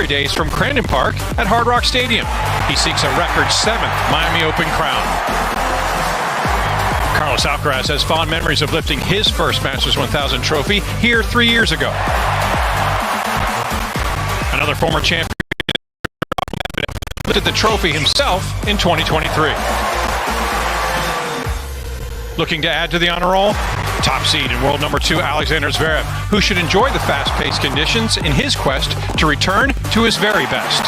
days from Crandon Park at Hard Rock Stadium. He seeks a record 7th Miami Open crown. Carlos Alcaraz has fond memories of lifting his first Masters 1000 trophy here 3 years ago. Another former champion lifted the trophy himself in 2023. Looking to add to the honor roll? Top seed in world number 2 Alexander Zverev, who should enjoy the fast-paced conditions in his quest to return to his very best.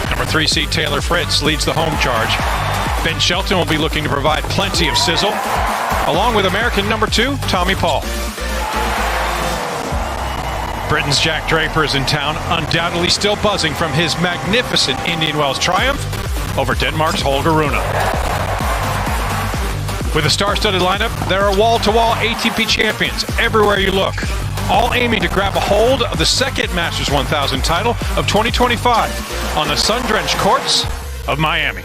Number 3 seed Taylor Fritz leads the home charge. Ben Shelton will be looking to provide plenty of sizzle, along with American number 2 Tommy Paul. Britain's Jack Draper is in town, undoubtedly still buzzing from his magnificent Indian Wells triumph over Denmark's Holger Rune. With a star-studded lineup, there are wall-to-wall ATP champions everywhere you look, all aiming to grab a hold of the second Masters 1000 title of 2025 on the sun-drenched courts of Miami.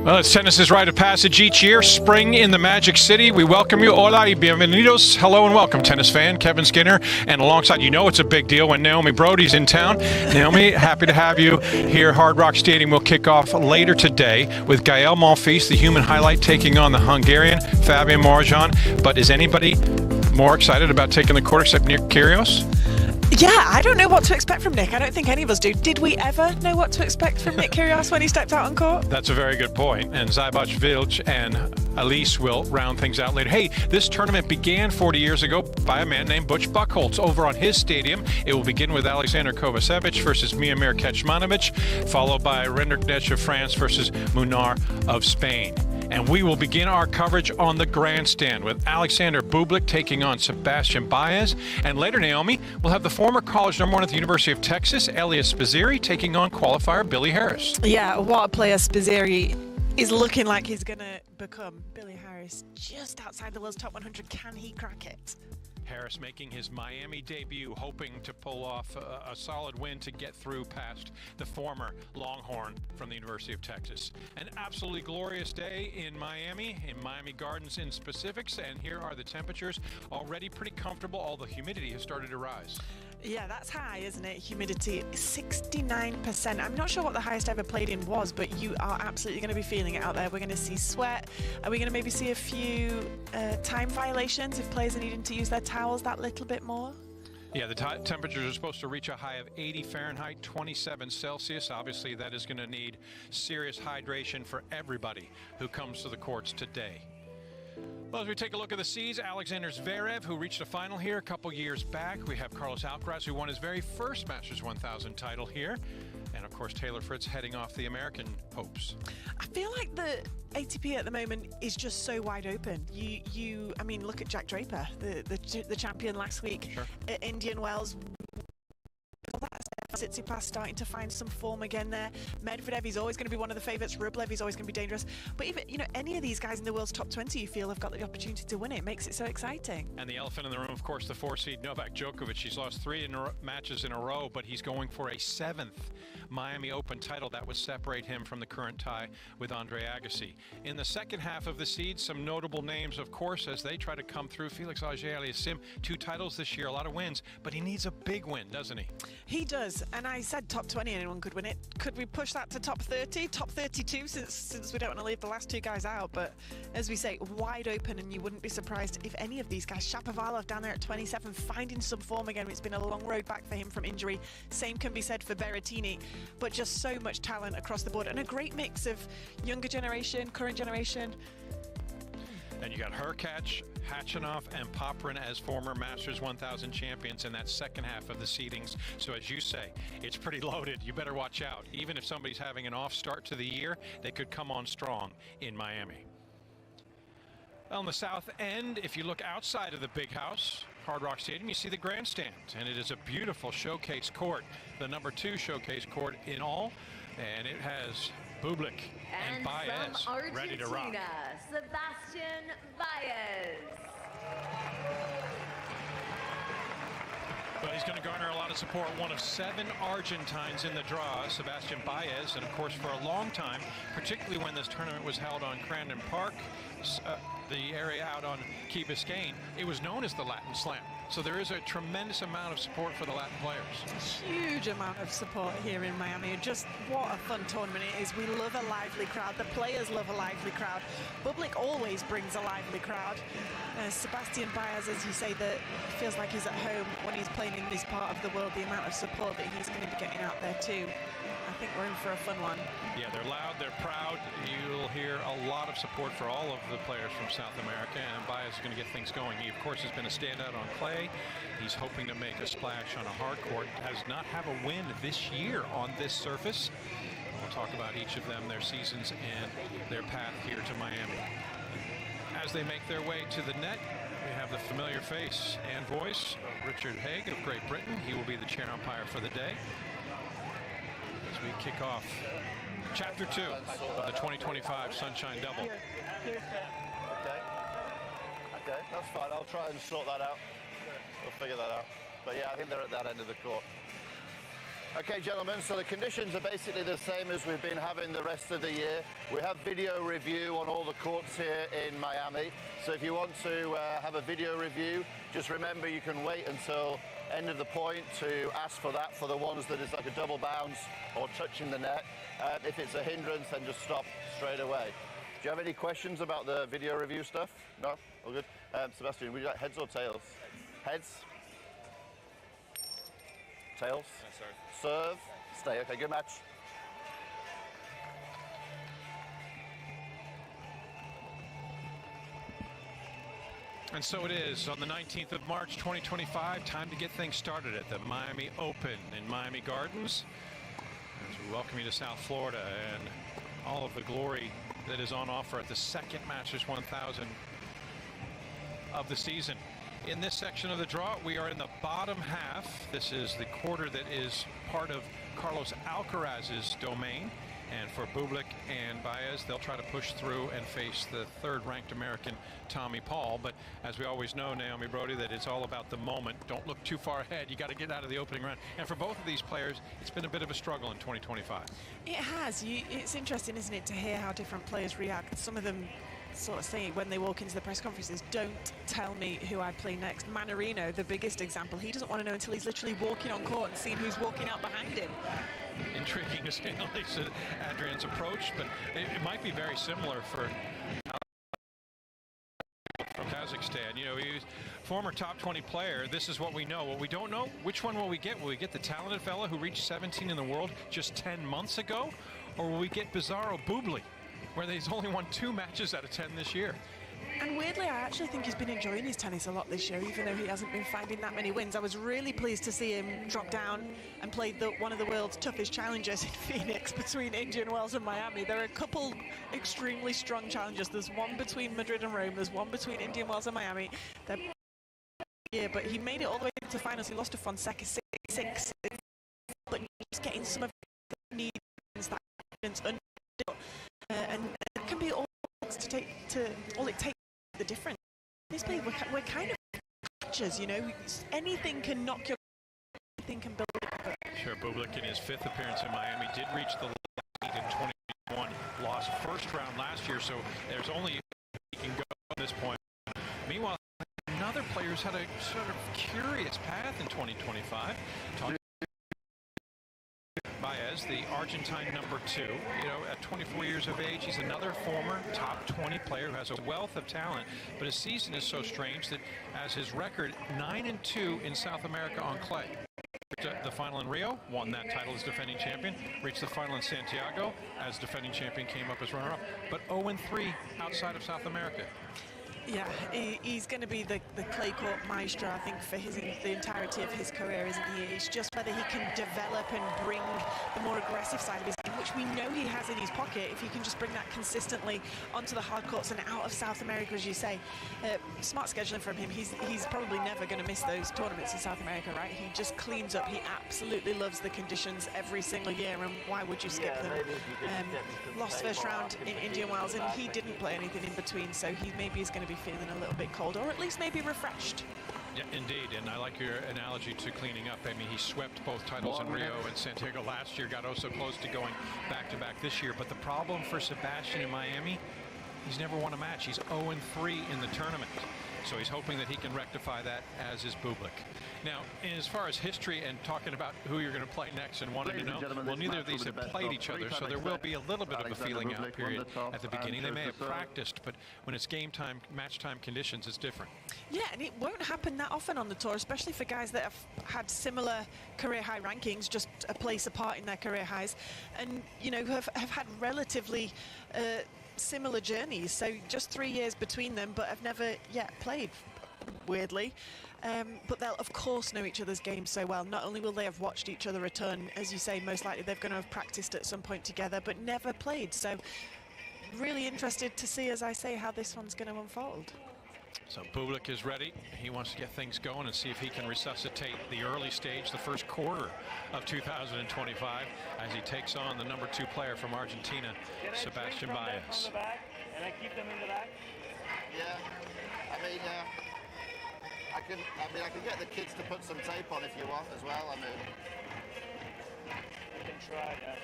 Well, it's tennis's rite of passage each year, spring in the Magic City. We welcome you. Hola y bienvenidos. Hello and welcome, tennis fan. Kevin Skinner. And alongside, it's a big deal when Naomi Brody's in town. Naomi, happy to have you here. Hard Rock Stadium will kick off later today with Gael Monfils, the human highlight, taking on the Hungarian Fabian Marozsan. But is anybody more excited about taking the court except Nick Kyrgios? Yeah, I don't know what to expect from Nick. I don't think any of us do. Did we ever know what to expect from Nick Kyrgios when he stepped out on court? That's a very good point. And Zybac Vilch and Elise will round things out later. Hey, this tournament began 40 years ago by a man named Butch Buchholz over on his stadium. It will begin with Alexander Kovacevic versus Miomir Kecmanovic, followed by Rinderknecht of France versus Munar of Spain. And we will begin our coverage on the grandstand with Alexander Bublik taking on Sebastian Baez. And later, Naomi, we'll have the former college number 1 at the University of Texas, Elias Spizzirri, taking on qualifier Billy Harris. Yeah, what a player Spizzirri is looking like he's going to become. Billy Harris just outside the world's top 100. Can he crack it? Harris making his Miami debut, hoping to pull off a solid win to get through past the former Longhorn from the University of Texas. An absolutely glorious day in Miami Gardens in specifics, and here are the temperatures. Already pretty comfortable, all the humidity has started to rise. Yeah, that's high, isn't it? Humidity, 69%. I'm not sure what the highest ever played in was, but you are absolutely going to be feeling it out there. We're going to see sweat. Are we going to maybe see a few time violations if players are needing to use their towels that little bit more? Yeah, the temperatures are supposed to reach a high of 80 Fahrenheit, 27 Celsius. Obviously, that is going to need serious hydration for everybody who comes to the courts today. Well, as we take a look at the seeds, Alexander Zverev, who reached a final here a couple years back. We have Carlos Alcaraz, who won his very first Masters 1000 title here. And, of course, Taylor Fritz heading off the American hopes. I feel like the ATP at the moment is just so wide open. I mean, look at Jack Draper, the champion last week at Indian Wells. Tsitsipas starting to find some form again there. Medvedev is always going to be one of the favourites. Rublev is always going to be dangerous. But even, any of these guys in the world's top 20 you feel have got the opportunity to win it. It makes it so exciting. And the elephant in the room, of course, the 4-seed Novak Djokovic. He's lost 3 matches in a row, but he's going for a 7th Miami Open title that would separate him from the current tie with Andre Agassi. In the second half of the seeds, some notable names, of course, as they try to come through. Felix Auger-Aliassime, 2 titles this year, a lot of wins, but he needs a big win, doesn't he? He does. And I said top 20, anyone could win it. Could we push that to top 30, top 32, since we don't want to leave the last 2 guys out? But as we say, wide open, and you wouldn't be surprised if any of these guys, Shapovalov down there at 27, finding some form again. It's been a long road back for him from injury. Same can be said for Berrettini, but just so much talent across the board, and a great mix of younger generation, current generation. And you got Hurkacz, Khachanov, and Popyrin as former Masters 1000 champions in that second half of the seedings. So as you say, it's pretty loaded. You better watch out. Even if somebody's having an off start to the year, they could come on strong in Miami. Well, on the south end, if you look outside of the big house, Hard Rock Stadium, you see the grandstand, and it is a beautiful showcase court, the number 2 showcase court in all, and it has Bublik and Baez ready to rock. Sebastian Baez. But he's going to garner a lot of support. One of 7 Argentines in the draw, Sebastian Baez, and of course for a long time, particularly when this tournament was held on Crandon Park, the area out on Key Biscayne, it was known as the Latin Slam. So there is a tremendous amount of support for the Latin players. A huge amount of support here in Miami. Just what a fun tournament it is. We love a lively crowd. The players love a lively crowd. Bublik always brings a lively crowd. Sebastian Baez, as you say, that feels like he's at home when he's playing in this part of the world. The amount of support that he's going to be getting out there too. I think we're in for a fun one. Yeah, they're loud, they're proud. You'll hear a lot of support for all of the players from South America, and Baez is going to get things going. He, of course, has been a standout on clay. He's hoping to make a splash on a hard court. Has not have a win this year on this surface. We'll talk about each of them, their seasons, and their path here to Miami. As they make their way to the net, we have the familiar face and voice of Richard Haig of Great Britain. He will be the chair umpire for the day. As we kick off Chapter 2 of the 2025 Sunshine Double. Okay, that's fine. I'll try and sort that out. We'll figure that out. But yeah, I think they're at that end of the court. Okay, gentlemen, so the conditions are basically the same as we've been having the rest of the year. We have video review on all the courts here in Miami. So if you want to have a video review, just remember you can wait until end of the point to ask for that for the ones that is like a double bounce or touching the net. If it's a hindrance, then just stop straight away. Do you have any questions about the video review stuff? No? All good? Sebastian, would you like heads or tails? Heads? Tails? Serve? Stay. Okay, good match. And so it is on the 19th of March 2025. Time to get things started at the Miami Open in Miami Gardens. As we welcome you to South Florida and all of the glory that is on offer at the second Masters 1000 of the season. In this section of the draw, we are in the bottom half. This is the quarter that is part of Carlos Alcaraz's domain. And for Bublik and Baez, they'll try to push through and face the third-ranked American Tommy Paul. But as we always know, Naomi Brody, that it's all about the moment. Don't look too far ahead. You got to get out of the opening round. And for both of these players, it's been a bit of a struggle in 2025. It has. It's interesting, isn't it, to hear how different players react. Some of them sort of saying when they walk into the press conferences, don't tell me who I play next. Manarino, the biggest example, he doesn't want to know until he's literally walking on court and seeing who's walking out behind him. Intriguing to say the least, Adrian's approach, but it might be very similar for from Kazakhstan. You know, he's former top 20 player. This is what we know. What we don't know, which one will we get? Will we get the talented fella who reached 17 in the world just 10 months ago? Or will we get Bizarro Bublik, where he's only won 2 matches out of 10 this year? And weirdly, I actually think he's been enjoying his tennis a lot this year, even though he hasn't been finding that many wins. I was really pleased to see him drop down and play one of the world's toughest challenges in Phoenix between Indian Wells and Miami. There are a couple extremely strong challenges. There's one between Madrid and Rome. There's one between Indian Wells and Miami. Yeah, but he made it all the way to finals. He lost to Fonseca 6-6. But just getting some of the needs, that confidence under, and it can be all to take to all it takes. The difference. This play, we're kind of catchers, you know. Anything can knock your, anything can build it up. Sure, Bublik in his 5th appearance in Miami did reach the lead in 2021. Lost first round last year, so there's only he can go at this point. Meanwhile, another player's had a sort of curious path in 2025. Baez, the Argentine number 2, you know, at 24 years of age, he's another former top 20 player who has a wealth of talent, but his season is so strange that as his record 9-2 in South America on clay. The final in Rio, won that title as defending champion, reached the final in Santiago as defending champion, came up as runner-up, but 0-3 outside of South America. Yeah, he's going to be the clay court maestro, I think, for the entirety of his career, isn't he? It's just whether he can develop and bring the more aggressive side of his game, which we know he has in his pocket, if he can just bring that consistently onto the hard courts and out of South America, as you say. Smart scheduling from him. He's probably never going to miss those tournaments in South America, right? He just cleans up. He absolutely loves the conditions every single year, and why would you skip them? Lost first round in Indian Wells, and he didn't play anything in between, so he maybe is going to be feeling a little bit cold, or at least maybe refreshed. Yeah, indeed, and I like your analogy to cleaning up. I mean, he swept both titles in Rio and Santiago last year, got oh so close to going back-to-back this year. But the problem for Sebastian in Miami, he's never won a match. He's 0-3 in the tournament. So he's hoping that he can rectify that, as is Bublik. Now, as far as history and talking about who you're going to play next and wanting to know, well, neither of these have played each other, so there will be a little bit of a feeling out period at the beginning. They may have practiced, but when it's game time, match time conditions, it's different. Yeah, and it won't happen that often on the tour, especially for guys that have had similar career high rankings, just a place apart in their career highs, and, you know, have had relatively similar journeys. So just 3 years between them, but have never yet played, weirdly. But they'll, of course, know each other's games so well. Not only will they have watched each other return, as you say, most likely they're going to have practiced at some point together, but never played. So really interested to see, as I say, how this one's going to unfold. So Bublik is ready. He wants to get things going and see if he can resuscitate the early stage, the first quarter of 2025, as he takes on the number 2 player from Argentina, Sebastian Baez. And I keep them in the back? Yeah, I can get the kids to put some tape on if you want as well. I mean, You can try that.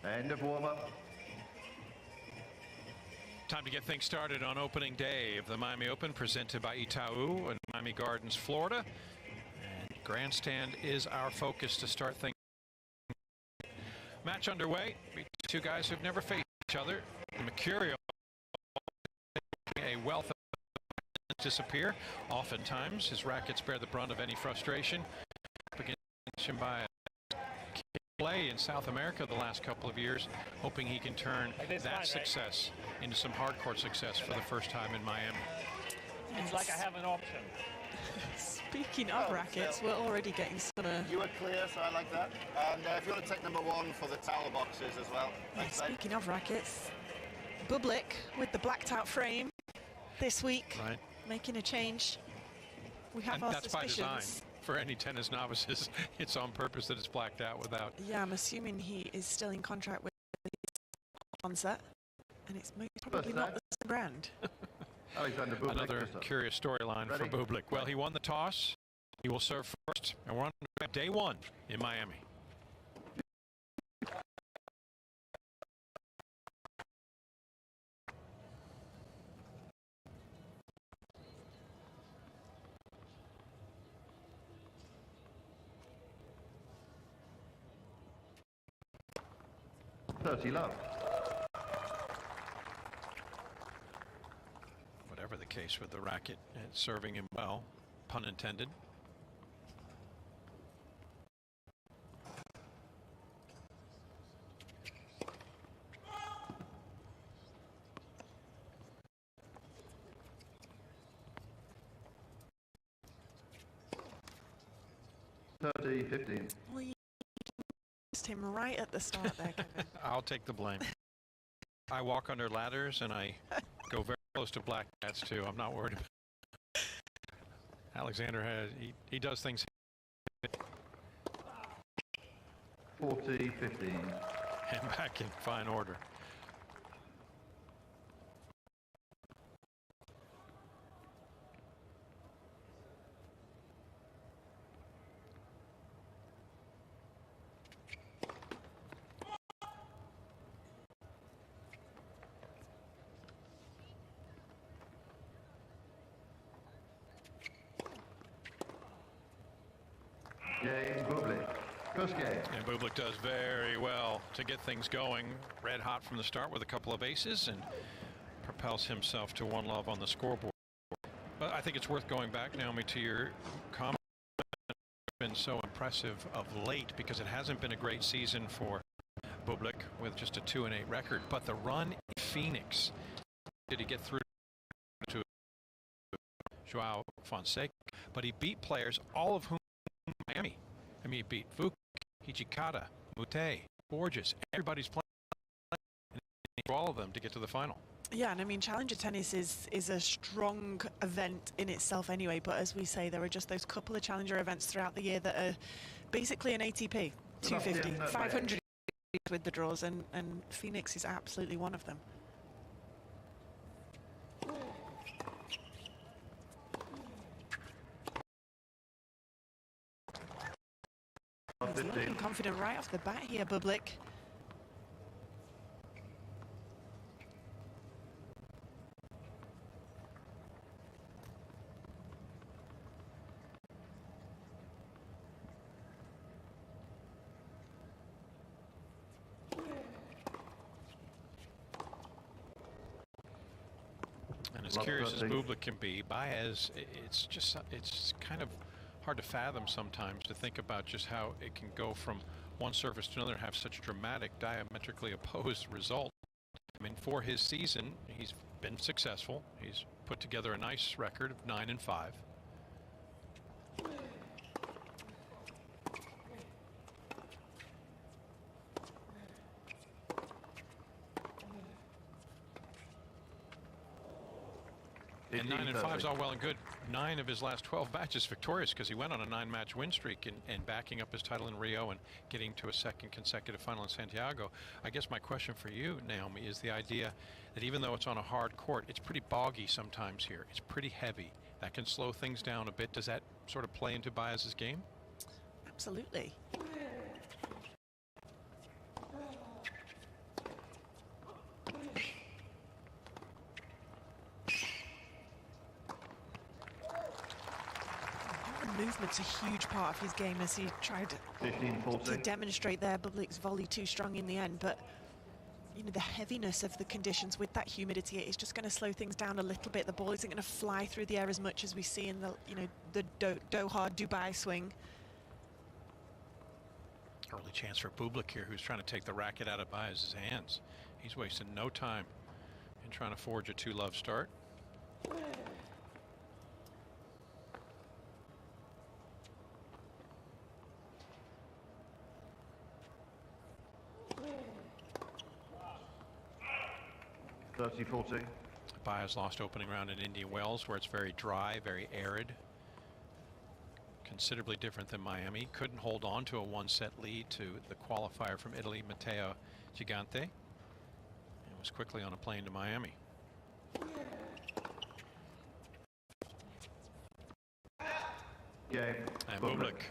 End of warm-up. Time to get things started on opening day of the Miami Open, presented by Itau in Miami Gardens, Florida. And grandstand is our focus to start things. Match underway. Two guys who've never faced each other. The Mercurial, a wealth of disappear. Oftentimes, his rackets bear the brunt of any frustration. Against by play in South America the last couple of years, hoping he can turn that success into some hardcourt success for the first time in Miami. It's like I have an option. Speaking of rackets, we're already getting some... You were clear, so I like that. And if you want to take number 1 for the towel boxes as well. Speaking of rackets, Bublik with the blacked out frame this week, making a change. We have our suspicions. By design. For any tennis novices, it's on purpose that it's blacked out without. Yeah, I'm assuming he is still in contract with the concert, and it's probably not the same brand. Another curious storyline for Bublik. Well, he won the toss. He will serve first, and we're on day 1 in Miami. Love. Whatever the case with the racket, it's serving him well, pun intended. Well, you missed him right at the start there, Kevin. I'll take the blame. I walk under ladders and I go very close to black cats too. I'm not worried. Alexander he does things. 40-15. And back in fine order. And Bublik does very well to get things going. Red hot from the start with a couple of aces and propels himself to 1-love on the scoreboard. But I think it's worth going back, Naomi, to your comment. It's been so impressive of late because it hasn't been a great season for Bublik with just a 2-8 record. But the run in Phoenix, did he get through to Joao Fonseca? But he beat players, all of whom Miami. I mean, he beat Fuchs, Hijikata, Mute, Borges. Everybody's playing for all of them to get to the final. Yeah, and I mean, Challenger tennis is a strong event in itself anyway, but as we say, there are just those couple of Challenger events throughout the year that are basically an ATP, 250, 500 with the draws, and Phoenix is absolutely one of them. He's looking confident right off the bat here, Bublik. as curious as Bublik can be, Baez, it's kind of hard to fathom sometimes to think about just how it can go from one surface to another and have such dramatic, diametrically opposed result. I mean, for his season, he's been successful. He's put together a nice record of 9-5. And 9-5 is all well and good. 9 of his last 12 matches victorious, because he went on a 9-match win streak and backing up his title in Rio and getting to a second consecutive final in Santiago. I guess my question for you, Naomi, is the idea that even though it's on a hard court, it's pretty boggy sometimes here. It's pretty heavy. That can slow things down a bit. Does that sort of play into Baez's game? Absolutely. Movement's a huge part of his game, as he tried to demonstrate there. Bublik's volley too strong in the end, but you know, the heaviness of the conditions with that humidity is just going to slow things down a little bit. The ball isn't going to fly through the air as much as we see in the, you know, the Doha Dubai swing. Early chance for Bublik here, who's trying to take the racket out of Baez's hands. He's wasting no time in trying to forge a 2-love start. Baez lost opening round in Indian Wells, where it's very dry, very arid. Considerably different than Miami. Couldn't hold on to a 1-set lead to the qualifier from Italy, Matteo Gigante. And was quickly on a plane to Miami. Game. And Bublik.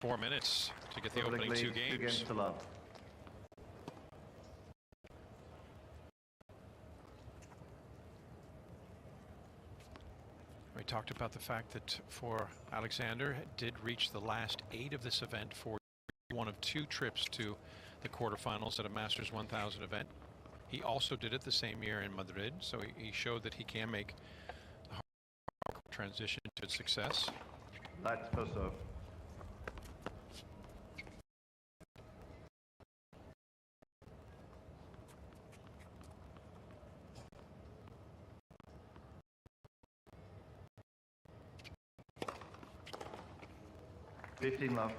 4 minutes to get the opening 2 games. 2 games to love. We talked about the fact that for Alexander, did reach the last 8 of this event for one of 2 trips to the quarterfinals at a Masters 1000 event. He also did it the same year in Madrid, so he showed that he can make the hard transition to success. That's first serve. Love.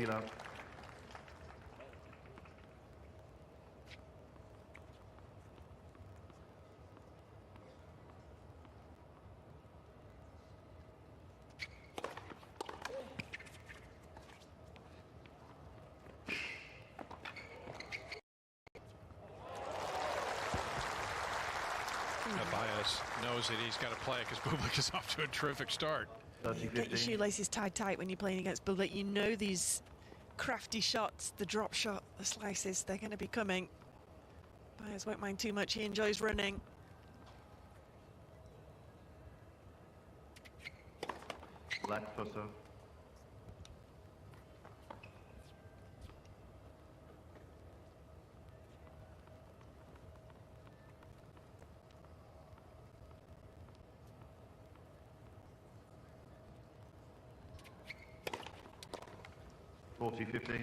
Love. Baez knows that he's got to play because Bublik is off to a terrific start. Get your shoelaces tied tight when you're playing against Bublik. You know these crafty shots, the drop shot, the slices, they're going to be coming. Baez won't mind too much. He enjoys running. Left for serve. .40-15. The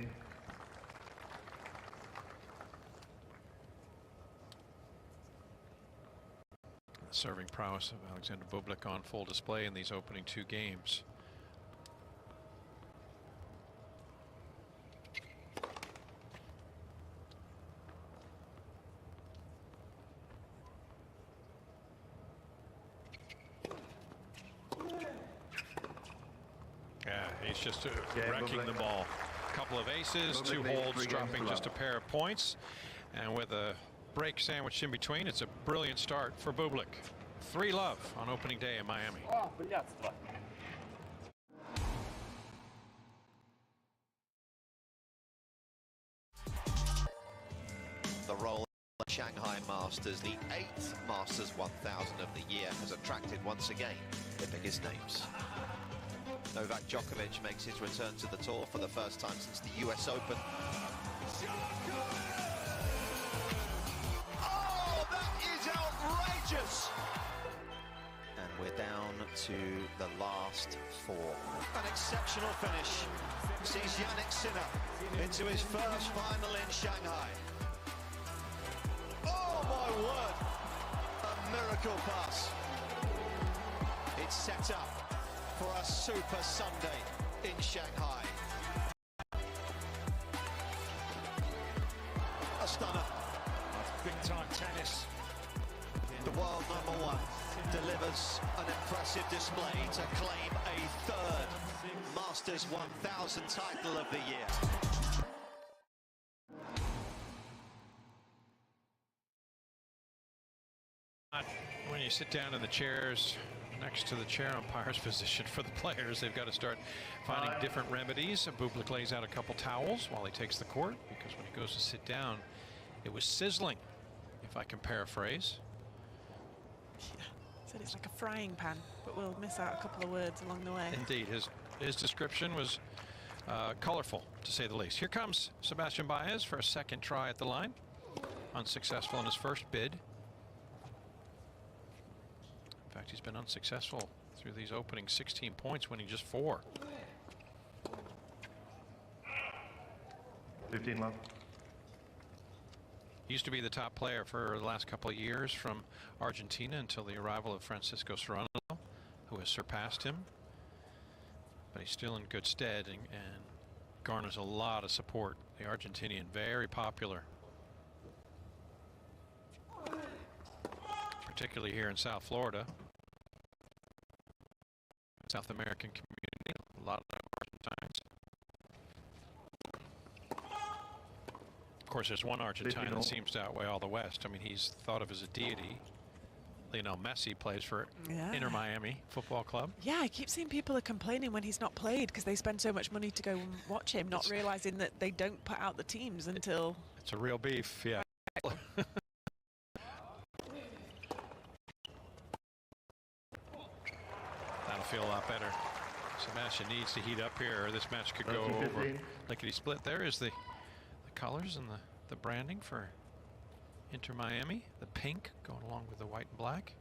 serving prowess of Alexander Bublik on full display in these opening 2 games. He's just wrecking the ball. A couple of aces, 2 holds, dropping just a pair of points. And with a break sandwiched in between, it's a brilliant start for Bublik. 3-love on opening day in Miami. The role of Shanghai Masters. Masters, the 8th Masters 1000 of the year, has attracted once again the biggest names. Novak Djokovic makes his return to the tour for the first time since the US Open. Oh, that is outrageous! And we're down to the last 4. An exceptional finish sees Jannik Sinner into his first final in Shanghai. Oh my word! A miracle pass. It's set up for a super Sunday in Shanghai. A stunner. Big time tennis. The world #1 delivers an impressive display to claim a 3rd Masters 1000 title of the year. When you sit down in the chairs next to the chair umpire's position for the players, they've got to start finding different remedies. Bublik lays out a couple towels while he takes the court, because when he goes to sit down, it was sizzling, if I can paraphrase. Yeah, said it's like a frying pan, but we'll miss out a couple of words along the way. Indeed, his description was colorful, to say the least. Here comes Sebastian Baez for a second try at the line. Unsuccessful in his first bid. In fact, he's been unsuccessful through these opening 16 points, winning just 4. 15 love. He used to be the top player for the last couple of years from Argentina until the arrival of Francisco Serrano, who has surpassed him. But he's still in good stead and garners a lot of support. The Argentinian, very popular, particularly here in South Florida, South American community. A lot of Argentines. Of course, there's one Argentine that seems to outweigh all the West. I mean, he's thought of as a deity. Lionel Messi plays for Inter Miami Football Club. Yeah, I keep seeing people are complaining when he's not played because they spend so much money to go and watch him, not realizing that they don't put out the teams until... It's a real beef, yeah. That'll feel a lot better. Sebastian needs to heat up here, or this match could go over. Lickety split. There is the colors and the branding for Inter Miami. The pink going along with the white and black.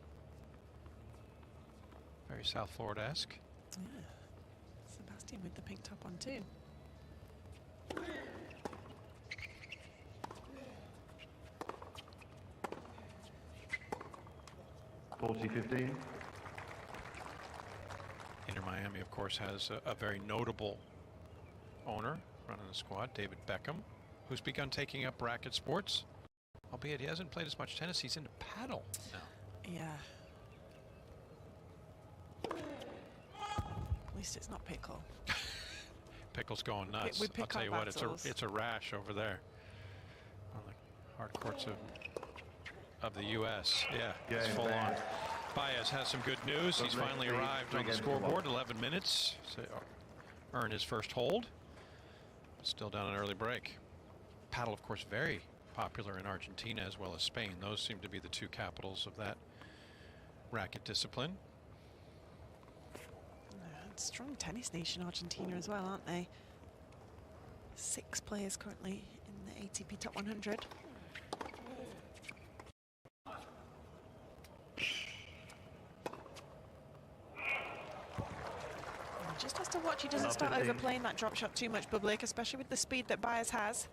Very South Florida-esque. Yeah. Sebastian with the pink top on too. $40-15. Inter Miami, of course, has a very notable owner running the squad, David Beckham, who's begun taking up racket sports. Albeit he hasn't played as much tennis, he's into paddle now. Yeah. At least it's not pickle. Pickle's going nuts. I'll tell you what, it's a rash over there on the hard courts of the U.S. Yeah, it's full on. Baez has some good news. He's finally arrived on the scoreboard. 11 minutes. So earn his first hold. Still down an early break. Paddle, of course, very popular in Argentina as well as Spain. Those seem to be the two capitals of that racket discipline. Strong tennis nation, Argentina, as well, aren't they? 6 players currently in the ATP Top 100. Just has to watch he doesn't start overplaying that drop shot too much, Bublik, especially with the speed that Baez has.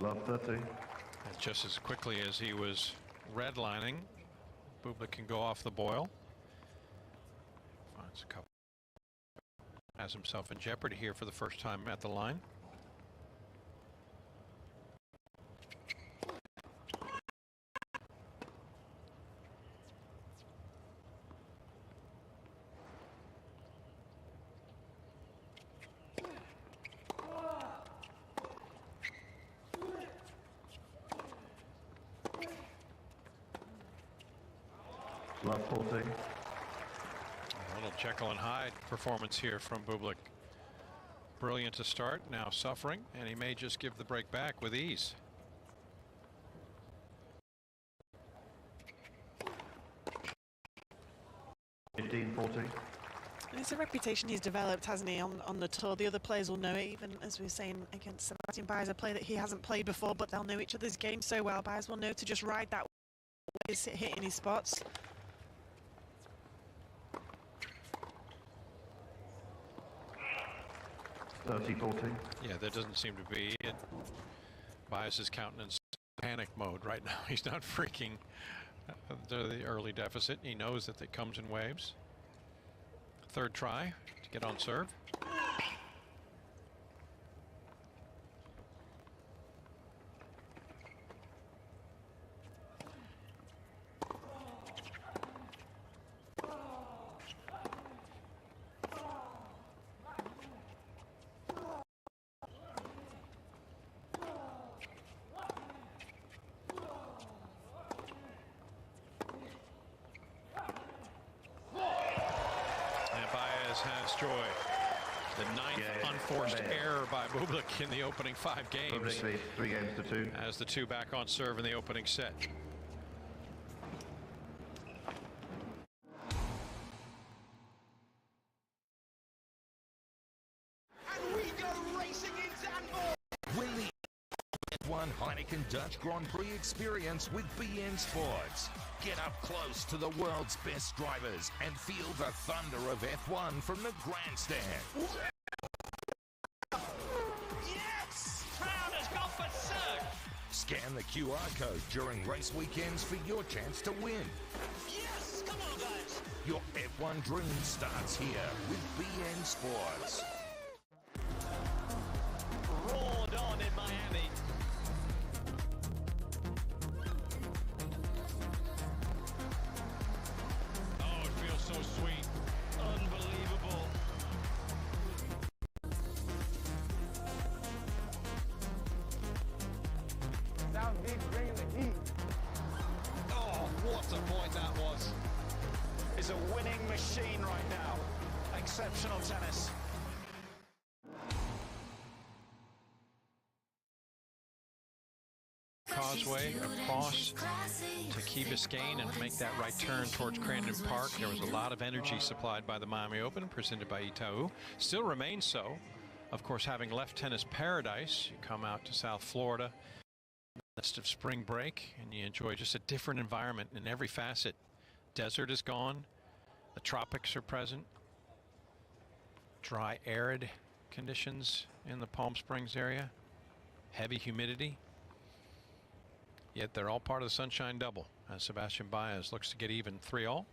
Love 30. And just as quickly as he was redlining, Bublik can go off the boil. Finds a couple. Has himself in jeopardy here for the first time at the line. Love 14. A little Jekyll and Hyde performance here from Bublik. Brilliant to start, now suffering, and he may just give the break back with ease. It's a reputation he's developed, hasn't he, on the tour. The other players will know it, even as we were saying against Sebastian Baez, a player that he hasn't played before, but they'll know each other's game so well. Baez will know to just ride that hitting his spots. Yeah, there doesn't seem to be in Baez's countenance panic mode right now. He's not freaking the early deficit. He knows that it comes in waves. Third try to get on serve. Has joy. The ninth unforced error by Bublik in the opening 5 games. Bublik leads 3 games to 2. As the 2 back on serve in the opening set. And we go racing in Zandvoort. Win the F1 Heineken Dutch Grand Prix experience with BN Sports. Get up close to the world's best drivers and feel the thunder of F1 from the grandstand. Yes! Crown has gone berserk! Scan the QR code during race weekends for your chance to win. Yes! Come on, guys! Your F1 dream starts here with BN Sports. Roared on in Miami. So sweet. Unbelievable. South Beach bringing the heat. Oh, what a point that was. It's a winning machine right now. Exceptional tennis. Causeway across to Key Biscayne and make that right turn towards Crandon Park. There was a lot of energy supplied by the Miami Open, presented by Itau. Still remains so. Of course, having left tennis paradise, you come out to South Florida in the midst of spring break, and you enjoy just a different environment in every facet. Desert is gone. The tropics are present. Dry, arid conditions in the Palm Springs area. Heavy humidity. Yet they're all part of the Sunshine Double as Sebastian Baez looks to get even 3-all.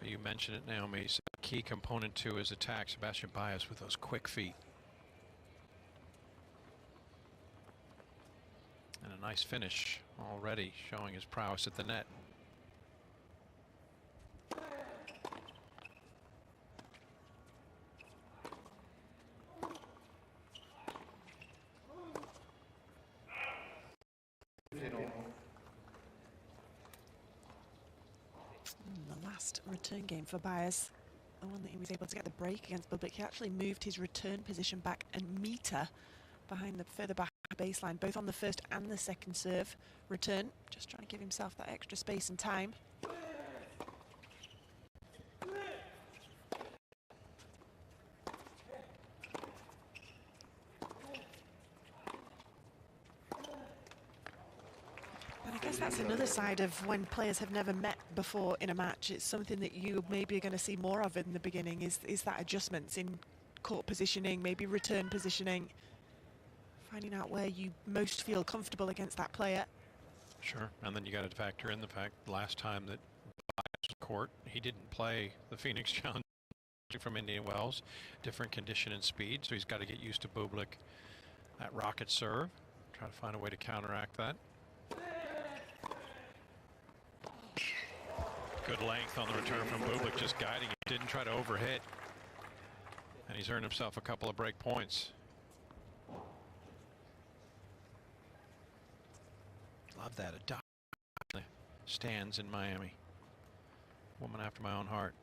You mentioned it, Naomi. So a key component to his attack, Sebastian Baez, with those quick feet. And a nice finish already, showing his prowess at the net. The last return game for Baez, the one that he was able to get the break against Bublik, he actually moved his return position back a metre behind the further back baseline, both on the first and the second serve return, just trying to give himself that extra space and time. And I guess that's another side of when players have never met before in a match. It's something that you maybe are going to see more of in the beginning, is that adjustments in court positioning, maybe return positioning. Finding out where you most feel comfortable against that player. Sure, and then you got to factor in the fact last time that Baez was court, he didn't play the Phoenix Challenge from Indian Wells. Different condition and speed, so he's got to get used to Bublik at rocket serve. Try to find a way to counteract that. Good length on the return from Bublik, just guiding it. Didn't try to overhit. And he's earned himself a couple of break points. Love that. A stands in Miami. Woman after my own heart.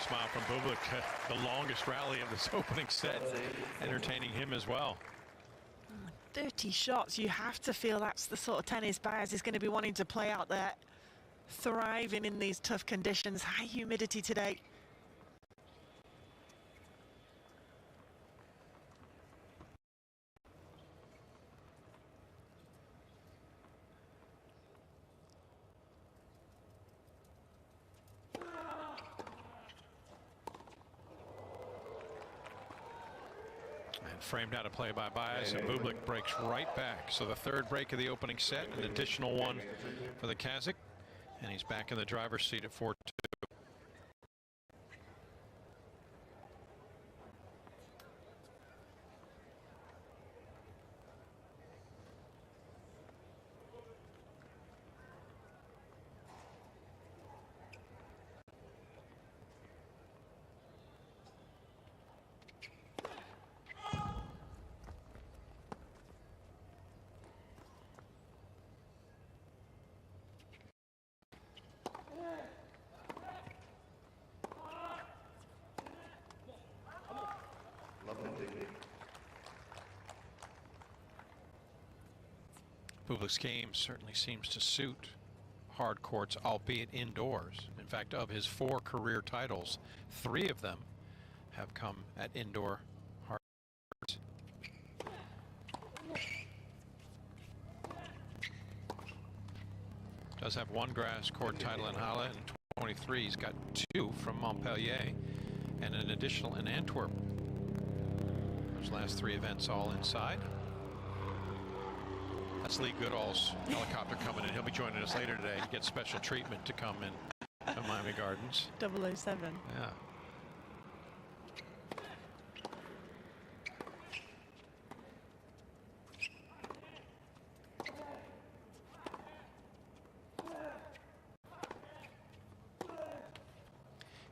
Smile from Bublik, the longest rally of this opening set, entertaining him as well. 30 shots, you have to feel that's the sort of tennis Baez is going to be wanting to play out there, thriving in these tough conditions. High humidity today. Framed out a play by Baez, and Bublik breaks right back. So the third break of the opening set, an additional one for the Kazakh, and he's back in the driver's seat at 4-2. Bublik's game certainly seems to suit hard courts, albeit indoors. In fact, of his 4 career titles, 3 of them have come at indoor hard courts. Does have 1 grass court title in Halle in 23. He's got 2 from Montpellier and an additional in Antwerp. Those last 3 events all inside. That's Lee Goodall's helicopter coming in. He'll be joining us later today to get special treatment to come in to Miami Gardens. 007. Yeah.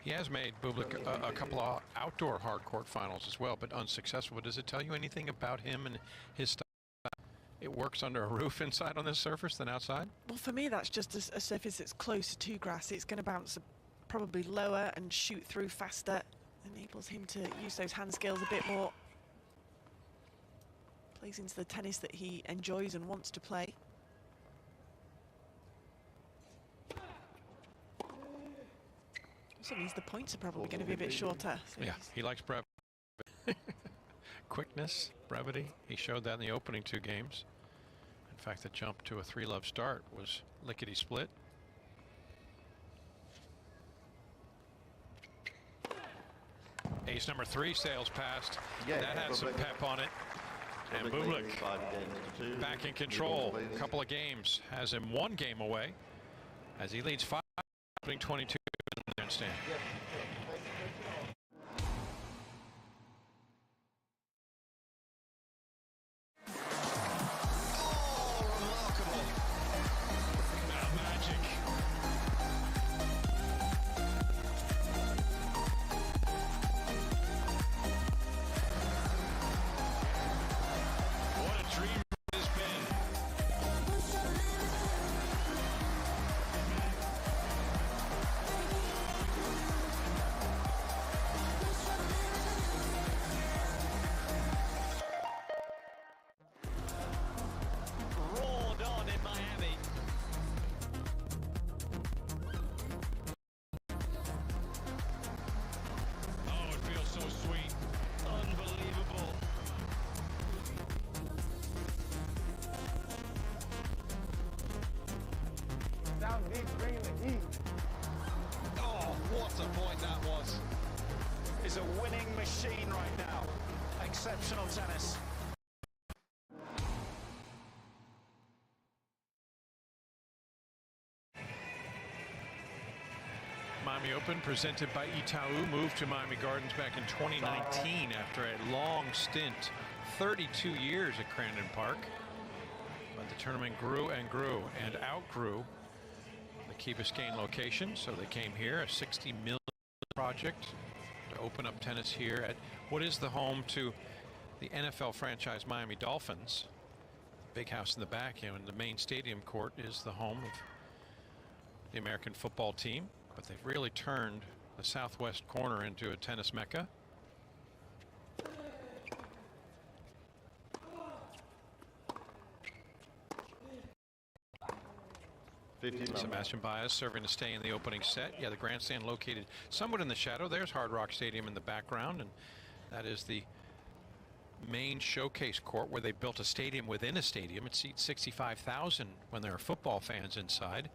He has made, Bublik, a couple of outdoor hard court finals as well, but unsuccessful. But does it tell you anything about him and his style? It works under a roof inside on this surface than outside? Well, for me, that's just a surface that's closer to grass. It's going to bounce probably lower and shoot through faster. Enables him to use those hand skills a bit more. Plays into the tennis that he enjoys and wants to play. Also means the points are probably going to be a bit shorter. So yeah, he likes brevity. Quickness, brevity. He showed that in the opening 2 games. In fact, the jump to a 3-love start was lickety-split. Ace number 3 sails past. Yeah, that had some pep on it. And Bublik back in control. A couple of games. Has him 1 game away as he leads 5, opening 22 in the grandstand. a winning machine right now. Exceptional tennis. Miami Open presented by Itau moved to Miami Gardens back in 2019 after a long stint, 32 years at Crandon Park. But the tournament grew and grew and outgrew the Key Biscayne location, so they came here, a $60 million project to open up tennis here at what is the home to the NFL franchise Miami Dolphins. Big house in the back, and the main stadium court is the home of the American football team. But they've really turned the southwest corner into a tennis mecca. Sebastian Baez serving to stay in the opening set. Yeah, the grandstand located somewhat in the shadow. There's Hard Rock Stadium in the background, and that is the main showcase court where they built a stadium within a stadium. It seats 65,000 when there are football fans inside.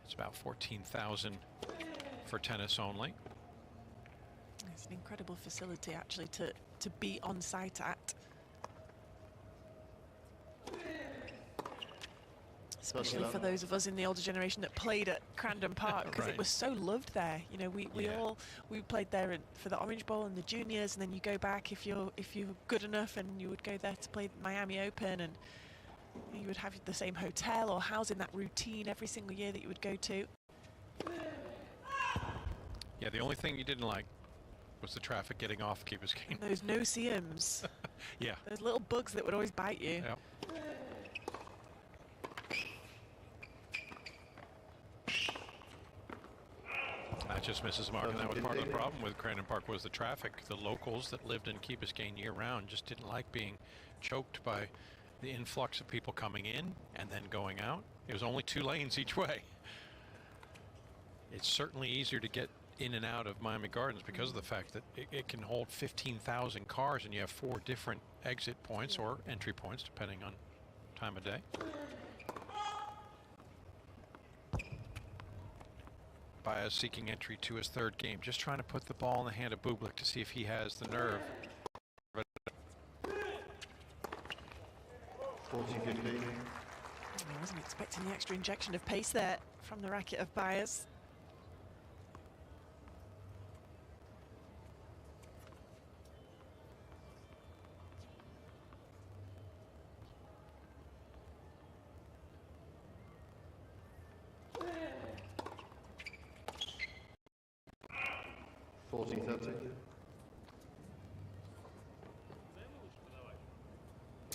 It's about 14,000 for tennis only. It's an incredible facility actually to be on site at. Especially for those of us in the older generation that played at Crandon Park, because Right. it was so loved there. You know, we played there for the Orange Bowl and the juniors, and then you go back if you're good enough, and you would go there to play Miami Open, and you would have the same hotel or house in that routine every single year that you would go to. Yeah, the only thing you didn't like was the traffic getting off Key Biscayne. Those no-see-ums. Yeah. Those little bugs that would always bite you. Yep. That just misses the mark, and that was part of the problem with Crandon Park was the traffic. The locals that lived in Key Biscayne year-round just didn't like being choked by the influx of people coming in and then going out. It was only 2 lanes each way. It's certainly easier to get in and out of Miami Gardens because of the fact that it can hold 15,000 cars, and you have 4 different exit points or entry points depending on time of day. Baez seeking entry to his 3rd game, just trying to put the ball in the hand of Bublik to see if he has the nerve. 40-15. I wasn't expecting the extra injection of pace there from the racket of Baez.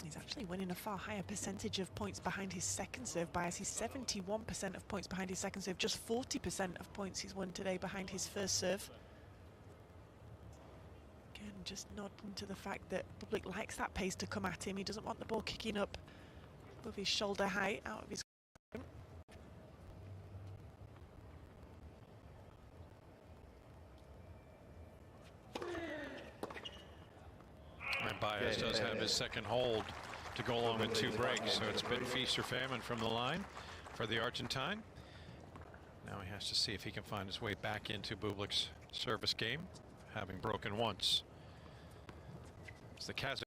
He's actually winning a far higher percentage of points behind his second serve. Baez, he's 71% of points behind his second serve, just 40% of points he's won today behind his first serve. Again, just nodding to the fact that Bublik likes that pace to come at him. He doesn't want the ball kicking up above his shoulder height, out of his. And Baez does have his second hold to go along with 2 breaks, so it's been feast or famine from the line for the Argentine. Now he has to see if he can find his way back into Bublik's service game, having broken once. It's the Kazakh.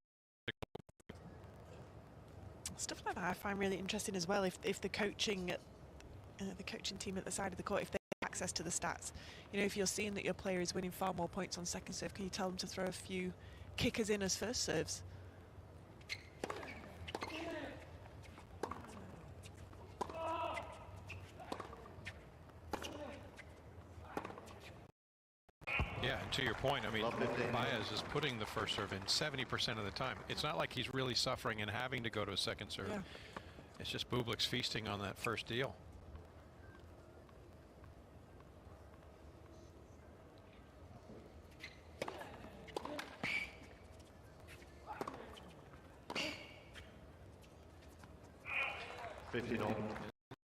Stuff like that I find really interesting as well. If the coaching team at the side of the court, if they have access to the stats, you know, if you're seeing that your player is winning far more points on second serve, can you tell them to throw a few kickers in as first serves? Yeah, and to your point, I mean, Baez is putting the first serve in 70% of the time. It's not like he's really suffering and having to go to a second serve. Yeah. It's just Bublik's feasting on that first deal.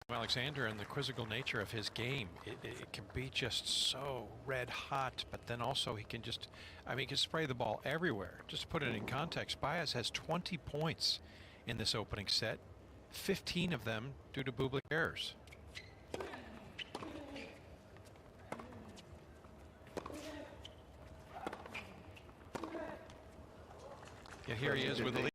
Alexander and the quizzical nature of his game, it can be just so red hot, but then also he can just, I mean, he can spray the ball everywhere. Just to put it in context, Baez has 20 points in this opening set, 15 of them due to Bublik errors. And here he is with the lead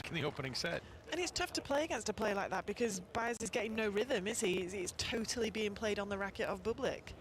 in the opening set. And it's tough to play against a player like that because Baez is getting no rhythm, is he? He's totally being played on the racket of Bublik.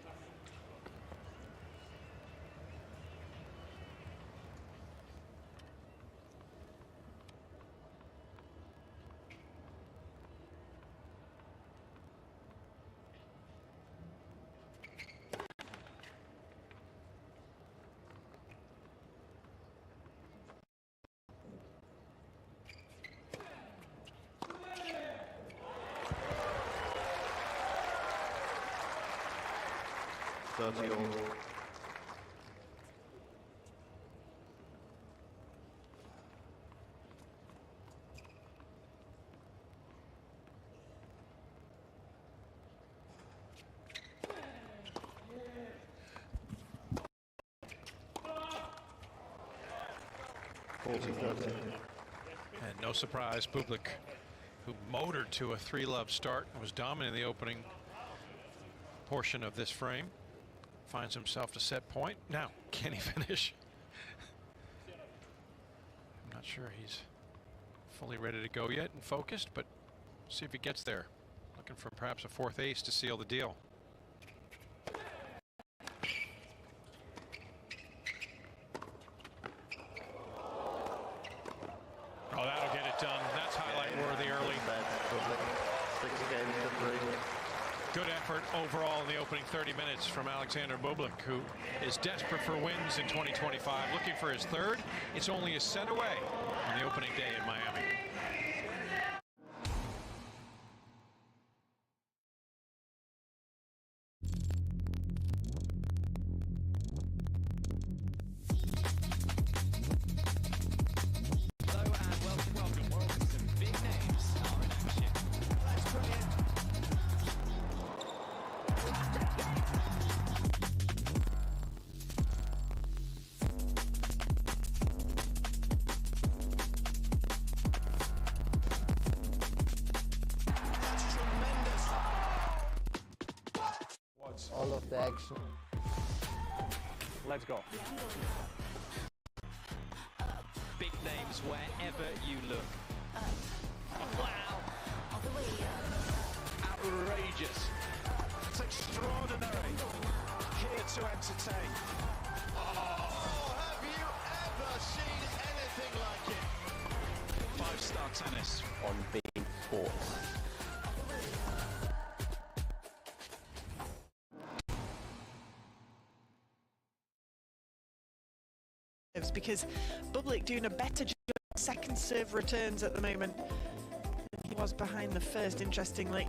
And no surprise, Bublik, who motored to a 3-love start and was dominant in the opening portion of this frame, finds himself to set point. Now, can he finish? I'm not sure he's fully ready to go yet and focused, but see if he gets there. Looking for perhaps a 4th ace to seal the deal. Oh, that'll get it done. That's highlight worthy early. 6 games to 3. Good effort overall in the opening 30 minutes from Alexander Bublik, who is desperate for wins in 2025. Looking for his 3rd. It's only a set away on the opening day in Miami. All of the action. Let's go. Big names wherever you look. Wow. Outrageous. It's extraordinary. Here to entertain. Oh, have you ever seen anything like it? 5-star tennis. On being sports. Because Bublik doing a better job second serve returns at the moment than he was behind the first, interestingly.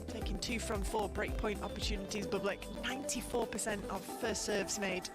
Taking 2 from 4 breakpoint opportunities, Bublik 94% of first serves made.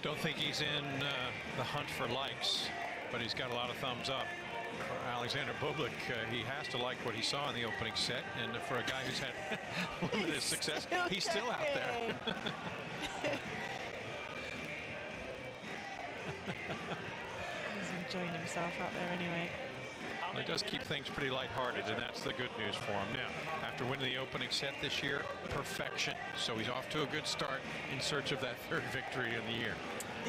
Don't think he's in the hunt for likes, but he's got a lot of thumbs up. For Alexander Bublik, he has to like what he saw in the opening set, and for a guy who's had limited success, he's still out there. He's enjoying himself out there anyway. Well, he does keep things pretty lighthearted, and that's the good news for him. Now, after winning the opening set this year, perfection. So he's off to a good start in search of that 3rd victory in the year.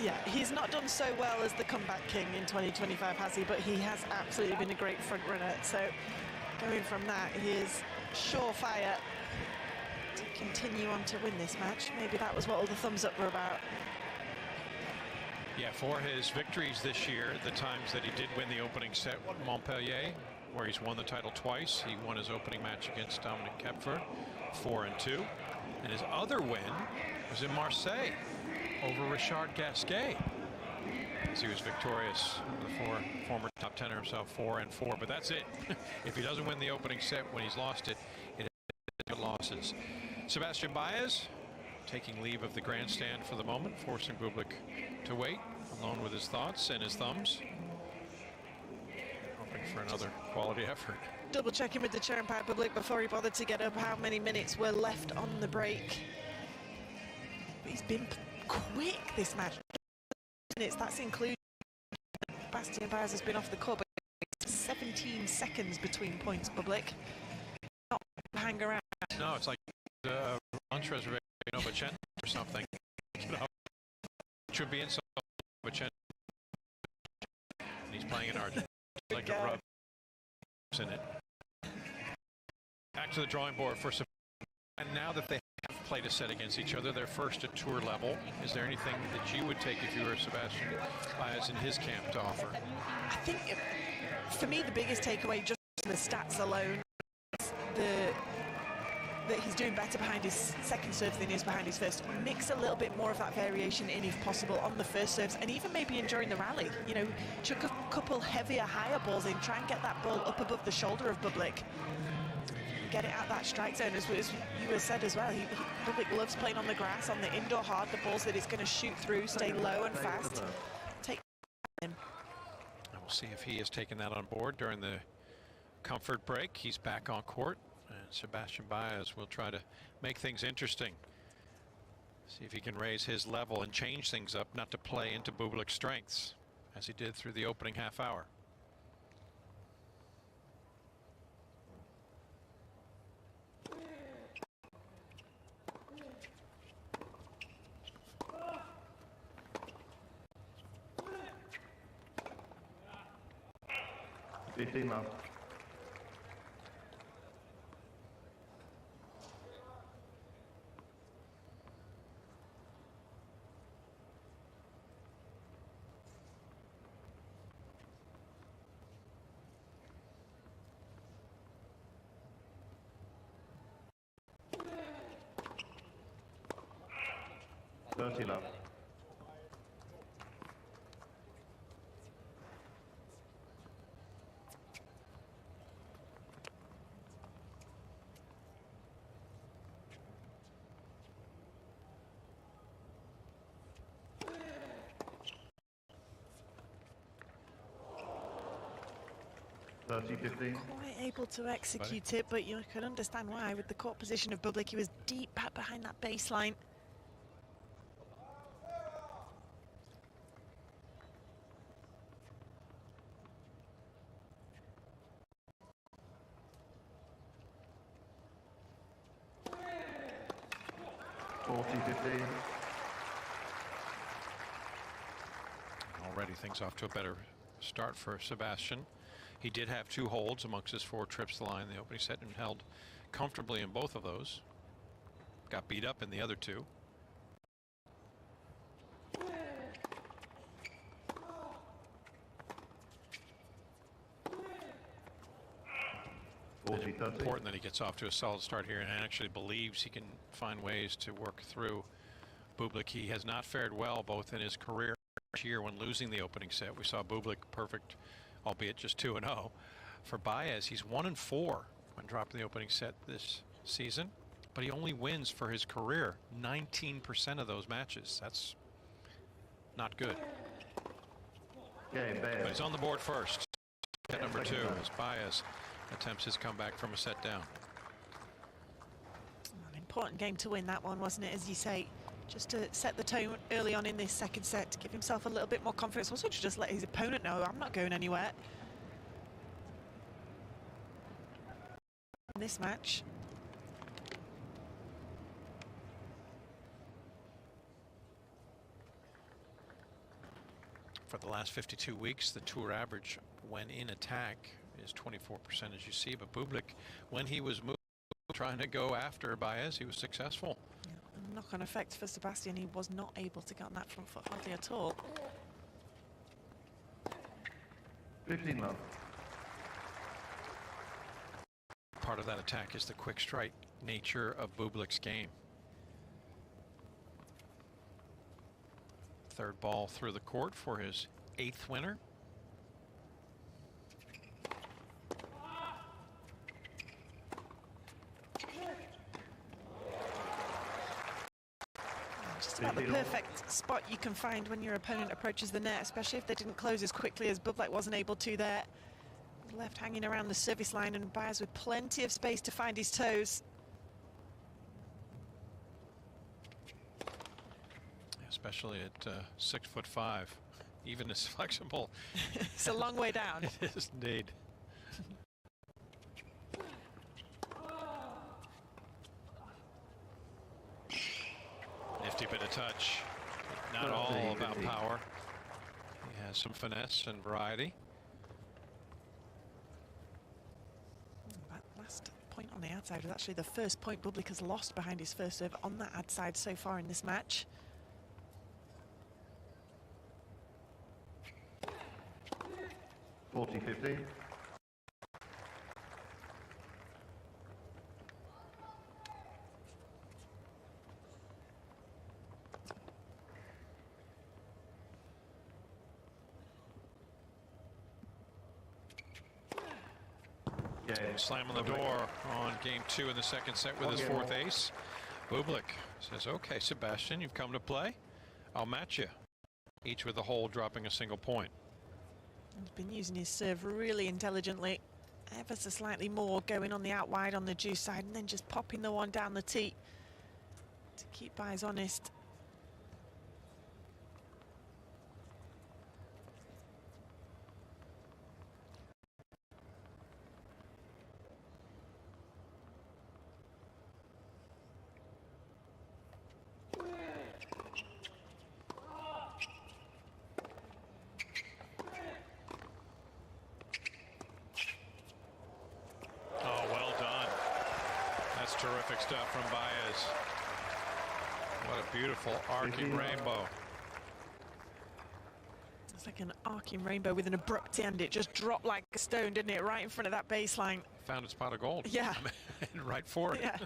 Yeah, he's not done so well as the comeback king in 2025, has he? But he has absolutely been a great front runner. So going from that, he is surefire to continue on to win this match. Maybe that was what all the thumbs up were about. Yeah, for his victories this year, the times that he did win the opening set at Montpellier, where he's won the title twice. He won his opening match against Dominic Kepfer, 4-2. And his other win was in Marseille over Richard Gasquet, as he was victorious over the former top tenor himself, 4-4. But that's it. If he doesn't win the opening set when he's lost it, it is losses. Sebastian Baez taking leave of the grandstand for the moment, forcing Bublik to wait, alone with his thoughts and his thumbs. Hoping for another quality effort. Double checking with the chair umpire Bublik before he bothered to get up how many minutes were left on the break. But he's been quick this match. Minutes, that's including Sebastian Baez has been off the court, but 17 seconds between points, Bublik. Not hang around. No, it's like lunch reservation, or something. Should be in some, and he's playing in Argentina like a rub in it. Back to the drawing board for some. And now that they have played a set against each other, they're first at tour level. Is there anything that you would take if you were Sebastian Baez in his camp to offer? I think, for me, the biggest takeaway, just from the stats alone, that he's doing better behind his second serves than he is behind his first. Mix a little bit more of that variation in, if possible, on the first serves, and even maybe during the rally. You know, chuck a couple heavier, higher balls in, try and get that ball up above the shoulder of Bublik. Get it out that strike zone, as you have said as well. Bublik loves playing on the grass, on the indoor hard, the balls that it's going to shoot through, stay low and fast. Take him. And we'll see if he has taken that on board during the comfort break. He's back on court. And Sebastian Baez will try to make things interesting. See if he can raise his level and change things up, not to play into Bublik's strengths, as he did through the opening half hour. Now. 30 love. Quite able to execute it, but you can understand why. With the court position of Bublik, he was deep back behind that baseline. Already things off to a better start for Sebastian. He did have 2 holds amongst his 4 trips to the line in the opening set and held comfortably in both of those. Got beat up in the other 2. Important that he gets off to a solid start here and actually believes he can find ways to work through Bublik. He has not fared well both in his career here when losing the opening set. We saw Bublik perfect, albeit just 2-0. For Baez, he's 1-4 when dropping the opening set this season, but he only wins for his career 19% of those matches. That's not good. But he's on the board first. At number 2 as Baez attempts his comeback from a set down. An important game to win, that one, wasn't it, as you say? Just to set the tone early on in this second set, to give himself a little bit more confidence. Also to just let his opponent know, I'm not going anywhere in this match. For the last 52 weeks, the tour average when in attack is 24%, as you see. But Bublik, when he was moved trying to go after Baez. He was successful. Yeah, knock-on effect for Sebastian. He was not able to get on that front foot hardly at all. 15 love. Part of that attack is the quick strike nature of Bublik's game. Third ball through the court for his 8th winner. Just about the perfect spot you can find when your opponent approaches the net, especially if they didn't close as quickly as Bublik wasn't able to there. Left hanging around the service line, and Baez with plenty of space to find his toes. Especially at 6'5", even as flexible. It's a long way down. It is indeed. Nifty bit of touch. Not all about power. He has some finesse and variety. That last point on the outside was actually the first point Bublik has lost behind his first serve on that outside so far in this match. $40.50. Slam on the door on game 2 in the second set with his 4th ace. Bublik says, okay, Sebastian, you've come to play. I'll match you. Each with a hole, dropping a single point. He's been using his serve really intelligently. Ever so slightly more going on the out wide on the juice side, and then just popping the one down the tee to keep Baez honest. Terrific stuff from Baez. What a beautiful arcing rainbow. It's like an arcing rainbow with an abrupt end. It just dropped like a stone, didn't it? Right in front of that baseline. Found its pot of gold. Yeah. And right for it. Yeah.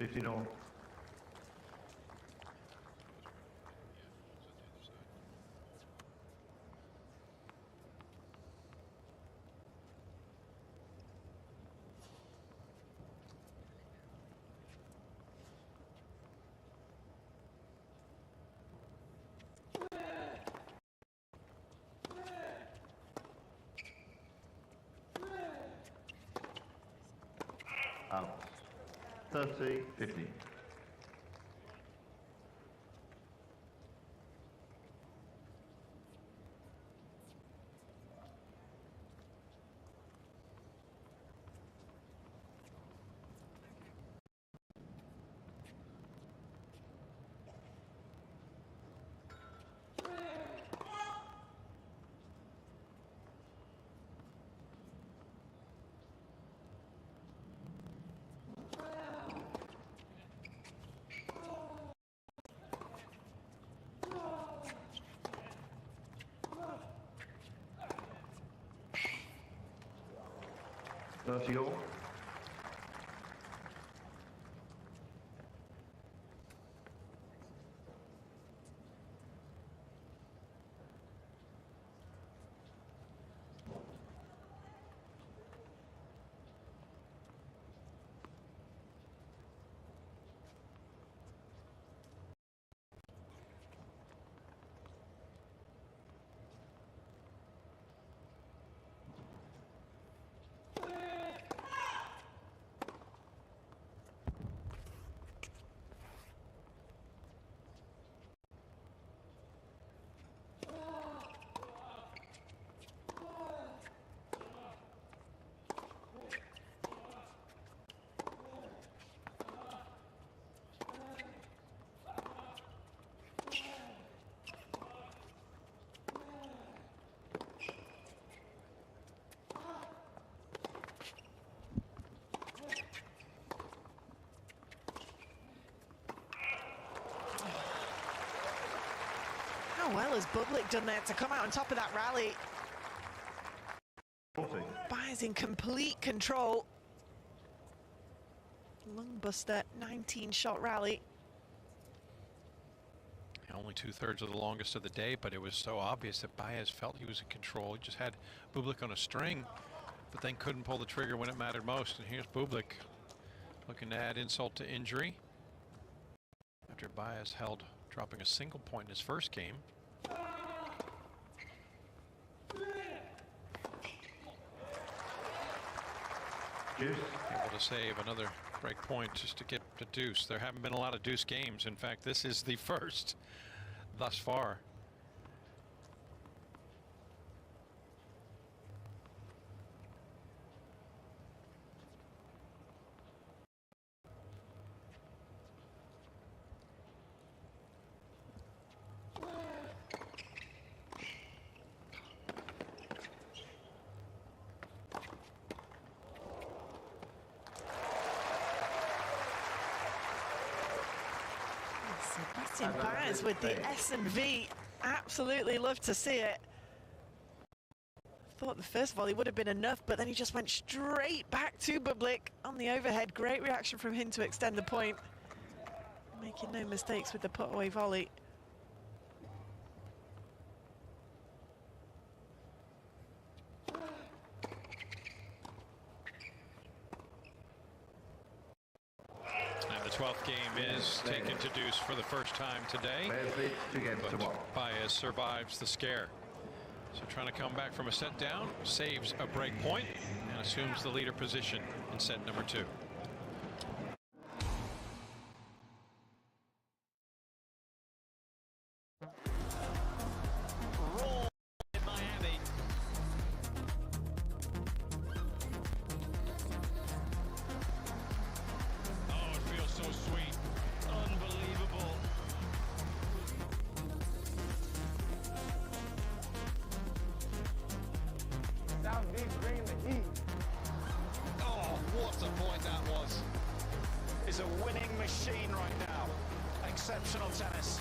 $50. Out. 30-50. $30. has Bublik done there to come out on top of that rally? 40. Baez in complete control. Lungbuster, 19-shot rally. Only 2/3 of the longest of the day, but it was so obvious that Baez felt he was in control. He just had Bublik on a string, but then couldn't pull the trigger when it mattered most. And here's Bublik looking to add insult to injury after Baez held, dropping a single point in his first game. Deuce. Able to save another break point just to get the deuce. There haven't been a lot of deuce games. In fact, this is the first thus far. Sebastian Baez with the S&V. Absolutely love to see it. Thought the first volley would have been enough, but then he just went straight back to Bublik on the overhead. Great reaction from him to extend the point. Making no mistakes with the put-away volley. The 12th game is taken to deuce for the first time today. But Baez survives the scare. So trying to come back from a set down, saves a break point, and assumes the leader position in set number 2. Oh, what a point that was. It's a winning machine right now. Exceptional tennis.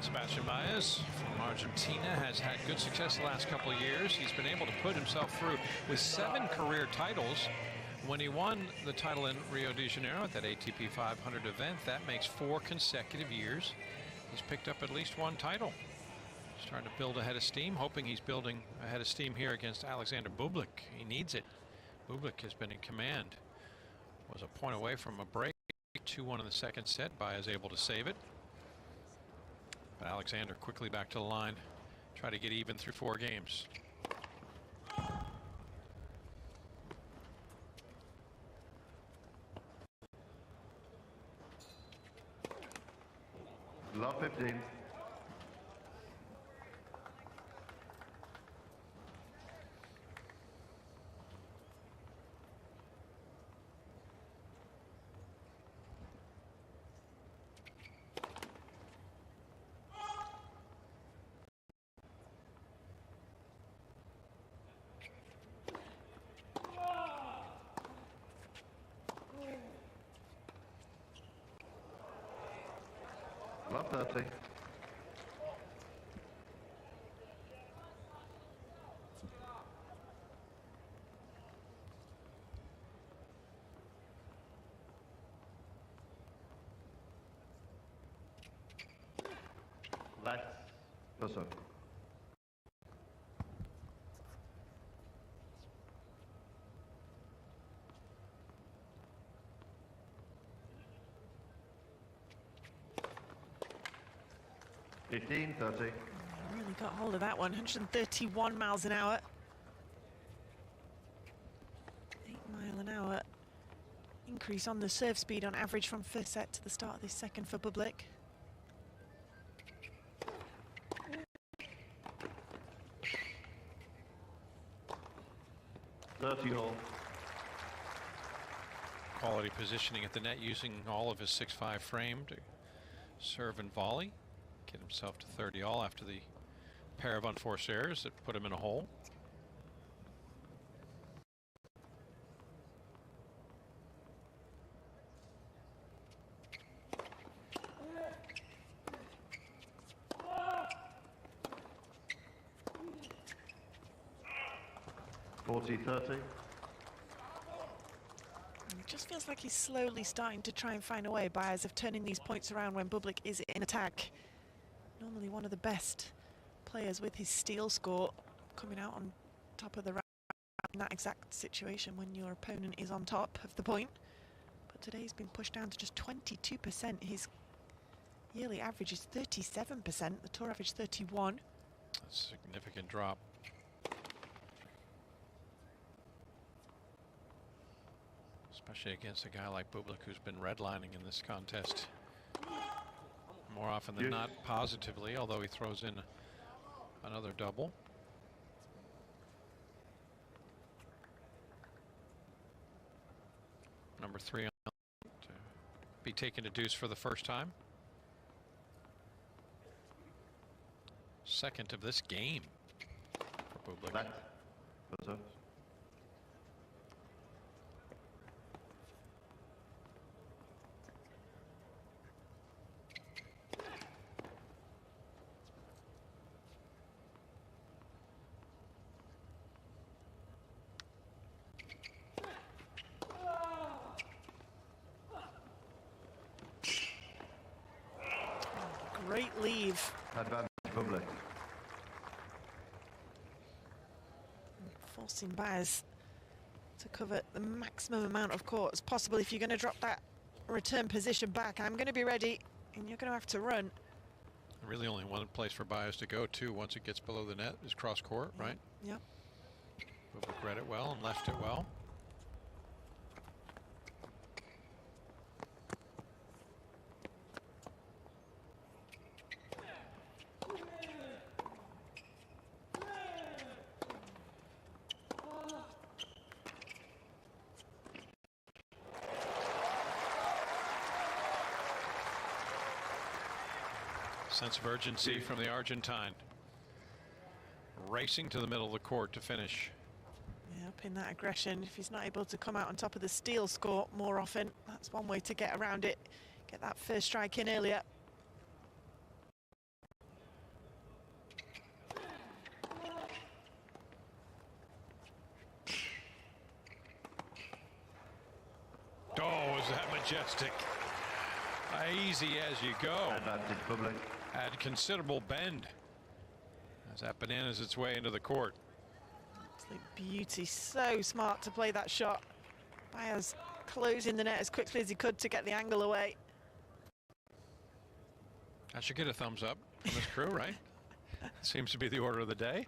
Sebastian Baez from Argentina has had good success the last couple of years. He's been able to put himself through with 7 career titles. When he won the title in Rio de Janeiro at that ATP 500 event, that makes 4 consecutive years. He's picked up at least 1 title. He's trying to build ahead of steam, hoping he's building ahead of steam here against Alexander Bublik. He needs it. Bublik has been in command. Was a point away from a break. 2-1 in the second set. Baez able to save it. But Alexander quickly back to the line, try to get even through 4 games. Love 15. Love 30. Left. Listen. Really got hold of that one. 131 miles an hour. 8 mile an hour. increase on the serve speed on average from first set to the start of this second for Bublik. Quality positioning at the net, using all of his 6'5" frame to serve and volley. Get himself to 30 all after the pair of unforced errors that put him in a hole. It just feels like he's slowly starting to try and find a way, Baez, of turning these points around when Bublik is in attack. Normally one of the best players with his steal score, coming out on top of the round in that exact situation when your opponent is on top of the point. But today he's been pushed down to just 22%. His yearly average is 37%, the tour average 31. That's a significant drop. Especially against a guy like Bublik, who's been redlining in this contest more often than not positively, although he throws in another double. Number 3 on to be taken to deuce for the first time. Second of this game for Bublik. Great leave. Advantage Bublik. Forcing Baez to cover the maximum amount of court as possible. If you're going to drop that return position back, I'm going to be ready, and you're going to have to run. Really only one place for Baez to go to once it gets below the net is cross court, right? Yep. Bublik read it well and left it well. Sense of urgency from the Argentine. Racing to the middle of the court to finish. Yeah, up in that aggression. If he's not able to come out on top of the steal score more often, that's one way to get around it. Get that first strike in earlier. Oh, is that majestic? Easy as you go. Advantage Bublik. Had considerable bend as that bananas its way into the court. Absolute beauty. So smart to play that shot. Baez closing the net as quickly as he could to get the angle away. That should get a thumbs up from this crew, right? Seems to be the order of the day.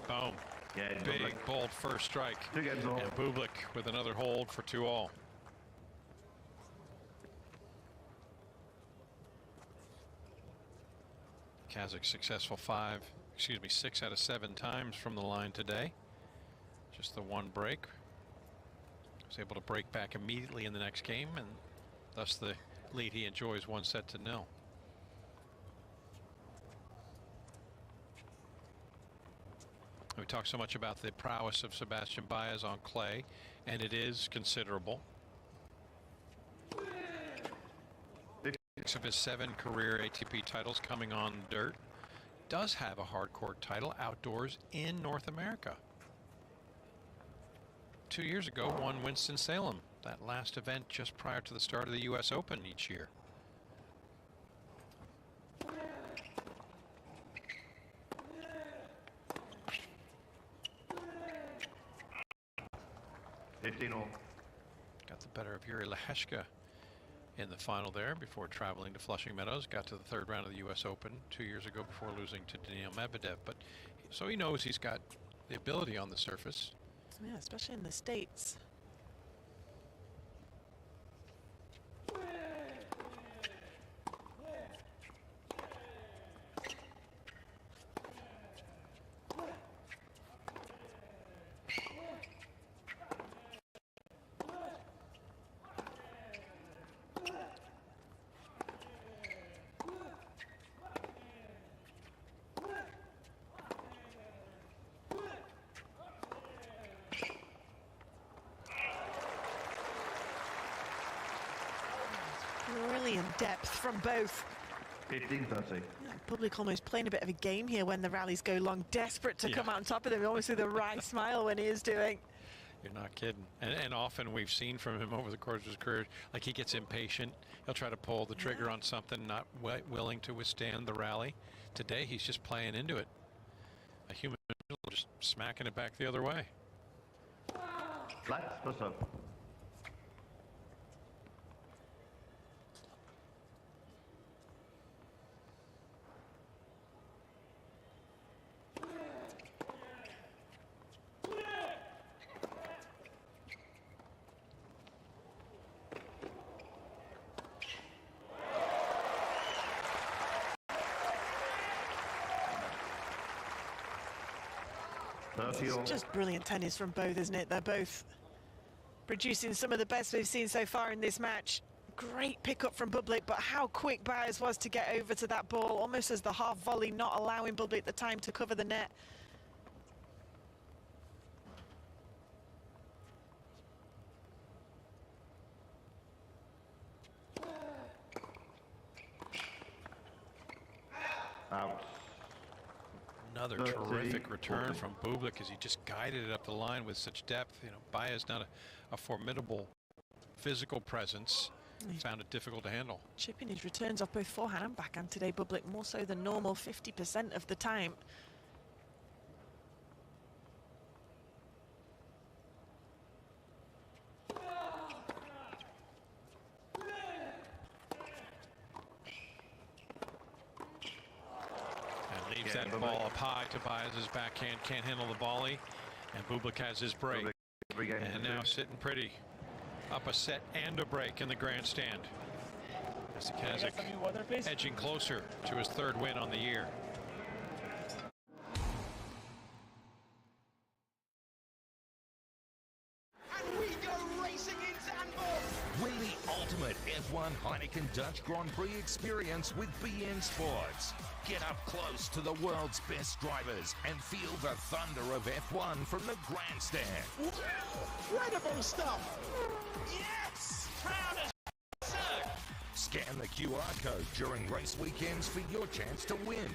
Boom. Yeah, big, Bublik. bold first strike. Two games all. And Bublik with another hold for 2 all. Kazakh successful 6 out of 7 times from the line today. Just the one break. Was able to break back immediately in the next game, and thus the lead he enjoys 1-0. We talk so much about the prowess of Sebastian Baez on clay, and it is considerable. 6 of his 7 career ATP titles coming on dirt. Does have a hard court title outdoors in North America. 2 years ago won Winston-Salem, that last event just prior to the start of the US Open each year. Got the better of Yuri Leheshka in the final there before traveling to Flushing Meadows. Got to the 3rd round of the US Open 2 years ago before losing to Daniil Medvedev. But so he knows he's got the ability on the surface. Yeah, especially in the States. Brilliant depth from both. 15-30. Bublik almost playing a bit of a game here when the rallies go long, desperate to come out on top of them, almost with a wry smile when he is doing. You're not kidding. And often we've seen from him over the course of his career, like he gets impatient. He'll try to pull the trigger on something, not willing to withstand the rally. Today, he's just playing into it. A human just smacking it back the other way. Flat for serve. It's just brilliant tennis from both, isn't it? They're both producing some of the best we've seen so far in this match. Great pickup from Bublik, but how quick Baez was to get over to that ball, almost as the half volley, not allowing Bublik the time to cover the net. Out. Another terrific return from Bublik as he just guided it up the line with such depth. You know, Baez not a formidable physical presence. Found it difficult to handle. Chipping his returns off both forehand and backhand today, Bublik, more so than normal, 50% of the time. Leaves that ball up high to Baez's backhand, can't handle the volley, and Bublik has his break. And now sitting pretty, up a set and a break in the grandstand. As the Kazakh edging closer to his third win on the year. And we go racing into Zandvoort. Win the ultimate F1 Heineken Dutch Grand Prix experience with BN Sports. Get up close to the world's best drivers and feel the thunder of F1 from the grandstand. Incredible stuff. Yes! Proud as so. Scan the QR code during race weekends for your chance to win.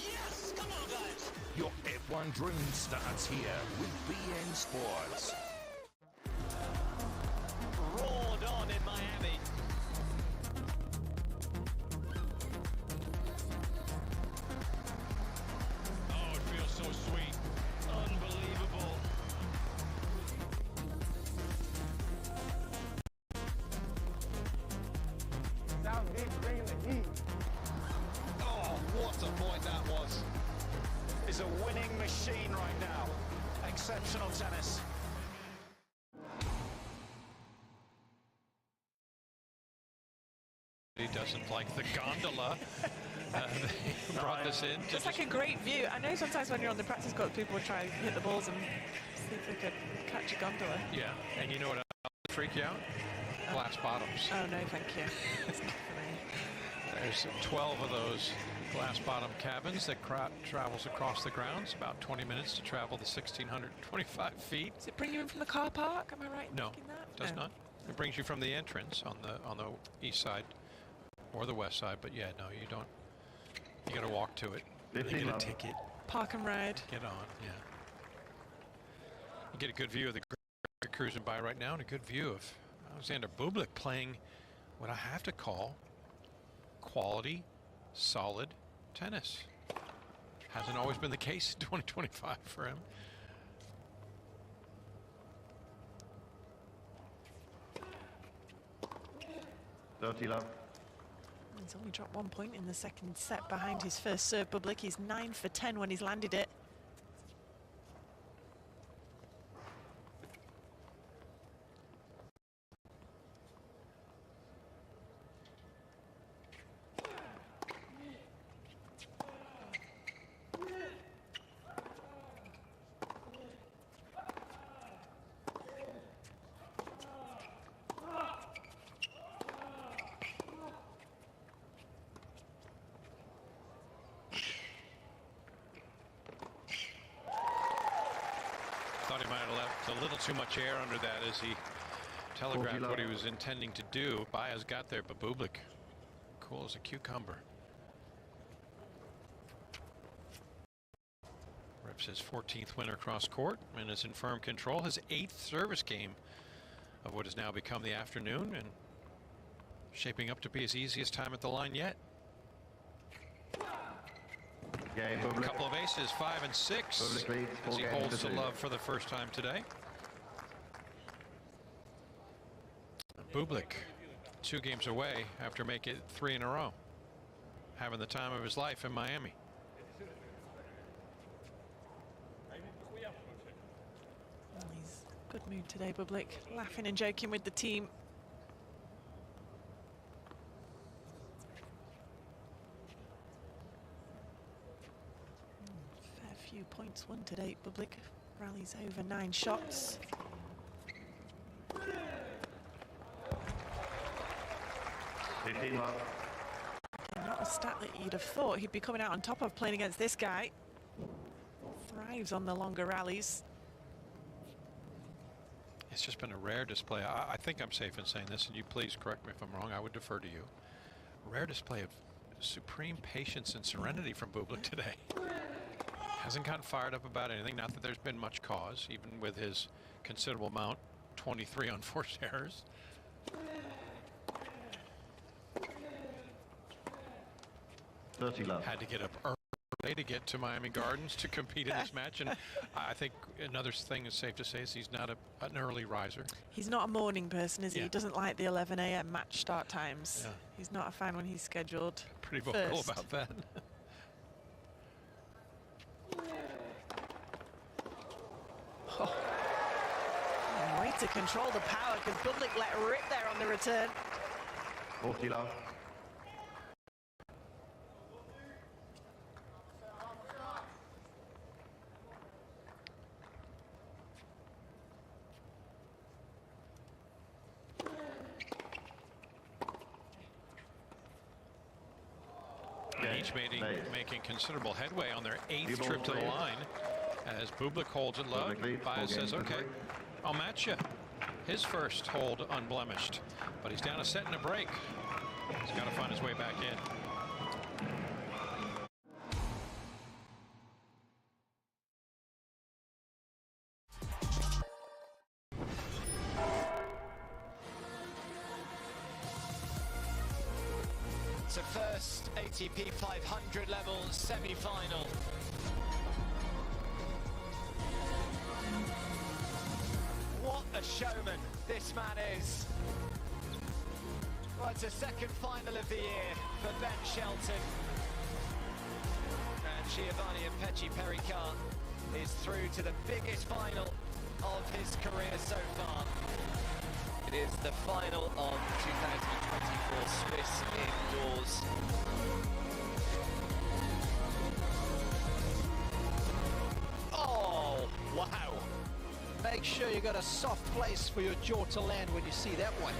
Yes! Come on, guys. Your F1 dream starts here with BN Sports. Roared on in Miami. Oh, it feels so sweet. Unbelievable. Southgate bringing the heat. Oh, what a point that was. It's a winning machine right now. Exceptional tennis. He doesn't like the gondola. They brought this in. It's like a great view. I know sometimes when you're on the practice court, people will try to hit the balls and see if they could catch a gondola. Yeah, and you know what else will freak you out? Glass bottoms. Oh, no, thank you. It's not for me. There's 12 of those glass bottom cabins that travels across the grounds. About 20 minutes to travel the 1,625 feet. Does it bring you in from the car park? Am I right in No, thinking that? does not. It brings you from the entrance on the east side or the west side, but yeah, no, you don't. You got to walk to it. You get a ticket. Park and ride. Get on, yeah. You get a good view of the cruising by right now, and a good view of Alexander Bublik playing what I have to call quality, solid tennis. Hasn't always been the case in 2025 for him. Dirty love. He's only dropped 1 point in the second set behind his first serve. Bublik, he's 9 for 10 when he's landed it. too much air under that as he telegraphed what he was intending to do. Baez got there, but Bublik cool as a cucumber. Rips his 14th winner cross court and is in firm control. His 8th service game of what has now become the afternoon, and shaping up to be his easiest time at the line yet. A couple of aces, 5 and 6, as he holds to love for the first time today. Bublik 2 games away after making it 3 in a row, having the time of his life in Miami. He's in good mood today, Bublik, laughing and joking with the team. Fair few points won today. Bublik rallies over 9 shots. Not a stat that you'd have thought he'd be coming out on top of, playing against this guy. Thrives on the longer rallies. It's just been a rare display. I think I'm safe in saying this, and you please correct me if I'm wrong. I would defer to you. Rare display of supreme patience and serenity from Bublik today. Hasn't gotten fired up about anything. Not that there's been much cause, even with his considerable amount, 23 unforced errors. Had to get up early to get to Miami Gardens to compete in this match, and I think another thing is safe to say is he's not an early riser. He's not a morning person, is he? He doesn't like the 11 a.m. match start times. Yeah. He's not a fan when he's scheduled. Pretty vocal about that. Way to control the power, because Bublik let rip there on the return. 40 love. Each making considerable headway on their 8th trip to the line. As Bublik holds it low, Baez says, okay, I'll match you. His first hold unblemished, but he's down a set and a break. He's got to find his way back in. It's a first ATP 500 level semi-final. What a showman this man is. Well, it's a second final of the year for Ben Shelton. And Giovanni Ampeci Pericard is through to the biggest final of his career so far. It is the final of 2024 Swiss Indoors. Oh, wow. Make sure you got a soft place for your jaw to land when you see that one.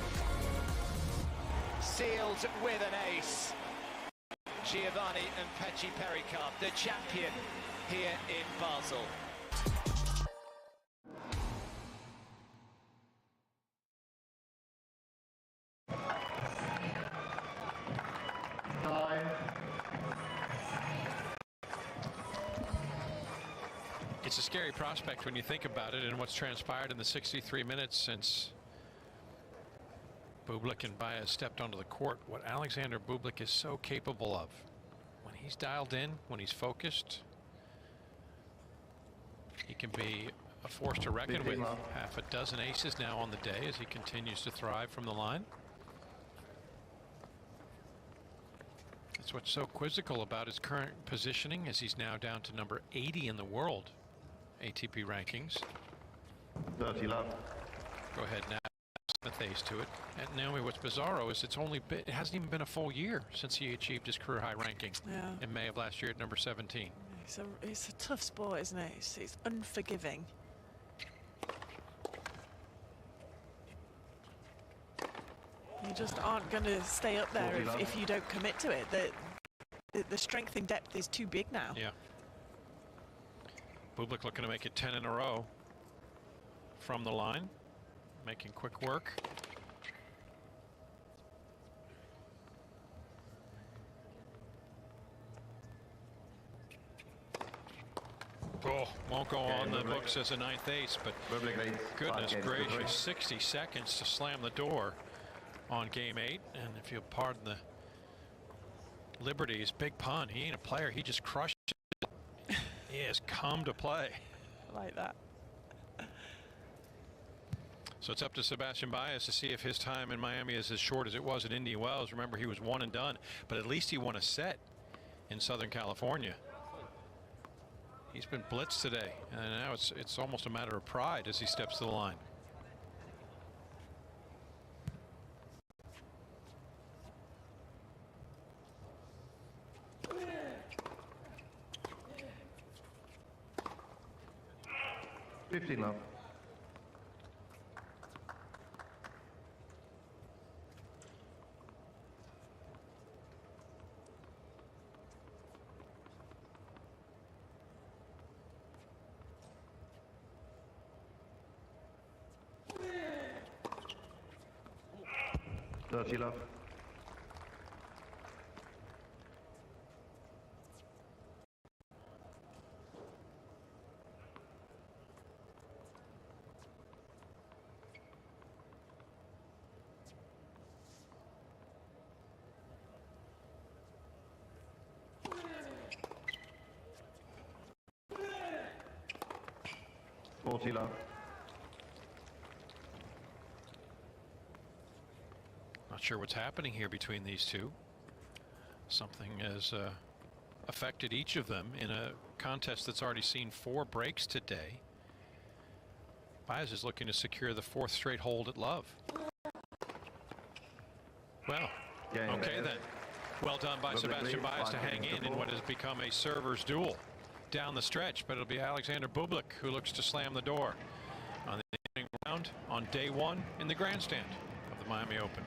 Sealed with an ace. Giovanni Ampeci Pericard, the champion here in Basel. It's a scary prospect when you think about it and what's transpired in the 63 minutes since Bublik and Baez stepped onto the court. What Alexander Bublik is so capable of when he's dialed in, when he's focused, he can be a force to reckon with. Half a dozen aces now on the day as he continues to thrive from the line. That's what's so quizzical about his current positioning, as he's now down to number 80 in the world ATP rankings. 30 love. Go ahead now. Smith ace to it. And Naomi, what's bizarro is it hasn't even been a full year since he achieved his career high ranking in May of last year at number 17. It's a tough sport, isn't it? It's unforgiving. You just aren't going to stay up there if you don't commit to it. The strength in depth is too big now. Yeah. Bublik looking to make it 10 in a row. from the line, making quick work. Oh, won't go on the books as a ninth ace, but goodness gracious, 60 seconds to slam the door on game 8. And if you'll pardon the liberties, big pun, he ain't a player, he just crushed it. He has come to play. I like that. So it's up to Sebastian Baez to see if his time in Miami is as short as it was at Indian Wells. Remember, he was one and done, but at least he won a set in Southern California. He's been blitzed today, and now it's almost a matter of pride as he steps to the line. Love. 30 love. Love. Not sure what's happening here between these two. Something has affected each of them in a contest that's already seen 4 breaks today. Baez is looking to secure the 4th straight hold at love. Well, okay then. Well done by Sebastian Baez to hang in what has become a server's duel down the stretch, but it'll be Alexander Bublik who looks to slam the door on the opening round on day 1 in the grandstand of the Miami Open.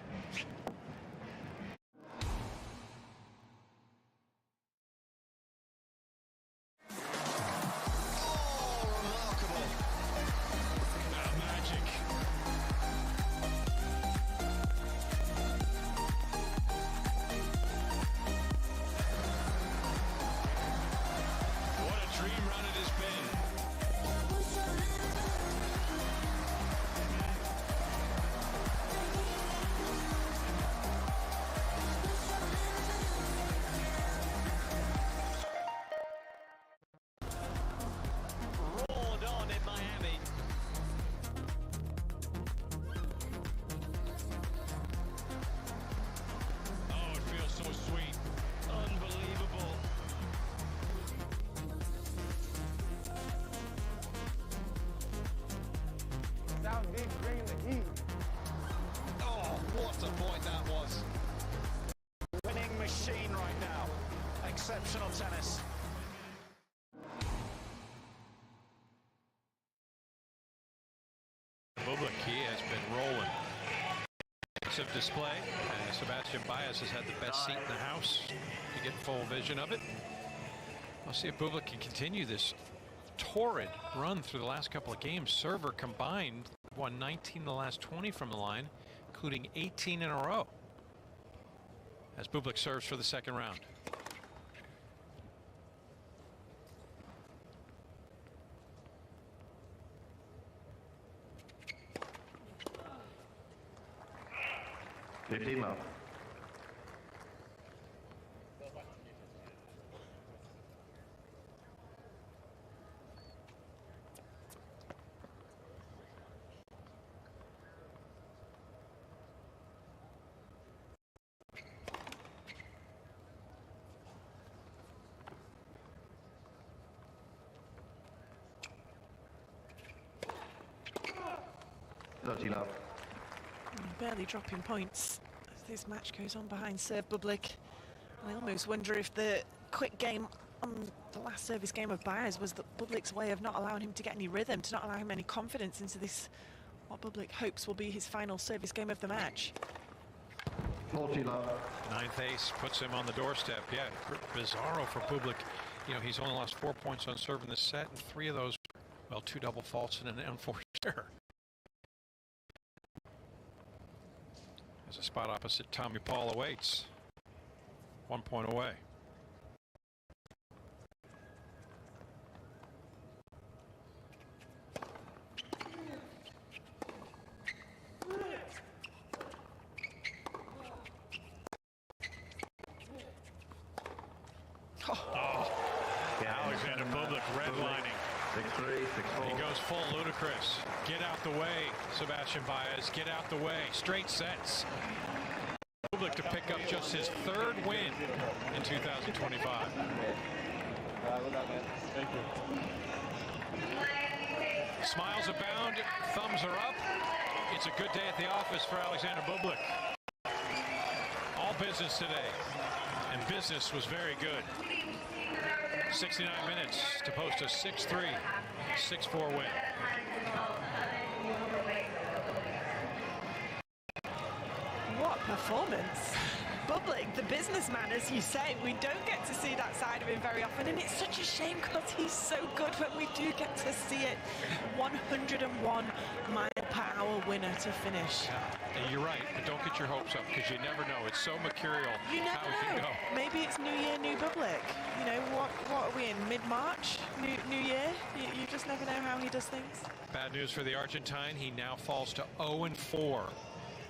Oh, what a point that was. Winning machine right now. Exceptional tennis. Bublik, he has been rolling. Impressive display, and Sebastian Baez has had the best seat in the house to get full vision of it. I'll see if Bublik can continue this torrid run through the last couple of games. Server combined won 19 the last 20 from the line, including 18 in a row, as Bublik serves for the second round. Love. Love. Barely dropping points as this match goes on behind serve Bublik. I almost wonder if the quick game on the last service game of Baez was Bublik's way of not allowing him to get any rhythm, to not allow him any confidence into this, what Bublik hopes will be his final service game of the match. 40 love. 9th ace puts him on the doorstep. Yeah, bizarro for Bublik. You know, he's only lost 4 points on serve in this set, and 3 of those, well, 2 double faults and an unforced error. As a spot opposite Tommy Paul awaits. 1 point away. Alexander Bublik redlining. 6-3, 6-4. He goes full ludicrous. Get out the way, Sebastian Baez. Get out the way. Straight sets. Bublik to pick up just his 3rd win in 2025. Smiles abound. Thumbs are up. It's a good day at the office for Alexander Bublik. All business today. And business was very good. 69 minutes to post a 6-3, 6-4 win. What performance. Bublik, the businessman, as you say, we don't get to see that side of him very often, and it's such a shame because he's so good when we do get to see it. 101 mile-per-hour winner to finish. Yeah, you're right, but don't get your hopes up because you never know. It's so mercurial. You never how it can know. go. Maybe it's New Year, new Bublik. You know, what are we in, mid-March? New Year? You just never know how he does things. Bad news for the Argentine. He now falls to 0-4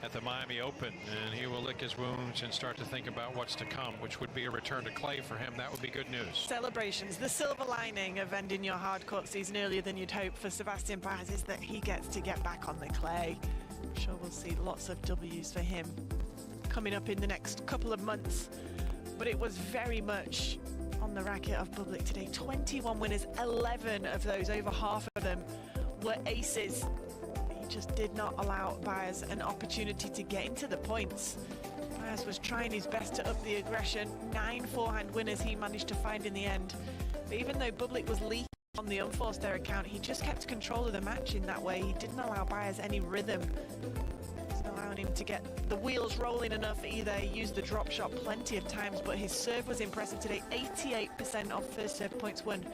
at the Miami Open, and he will lick his wounds and start to think about what's to come, which would be a return to clay for him. That would be good news. Celebrations. The silver lining of ending your hardcourt season earlier than you'd hope for Sebastian Baez is that he gets to get back on the clay. I'm sure we'll see lots of W's for him coming up in the next couple of months. But it was very much on the racket of Bublik today. 21 winners, 11 of those, over half of them, were aces. He just did not allow Baez an opportunity to get into the points. Baez was trying his best to up the aggression. 9 forehand winners he managed to find in the end. But even though Bublik was leaking on the unforced error count, he just kept control of the match in that way. He didn't allow Baez any rhythm. Wasn't allowing him to get the wheels rolling enough either. He used the drop shot plenty of times, but his serve was impressive today. 88% of first serve points won.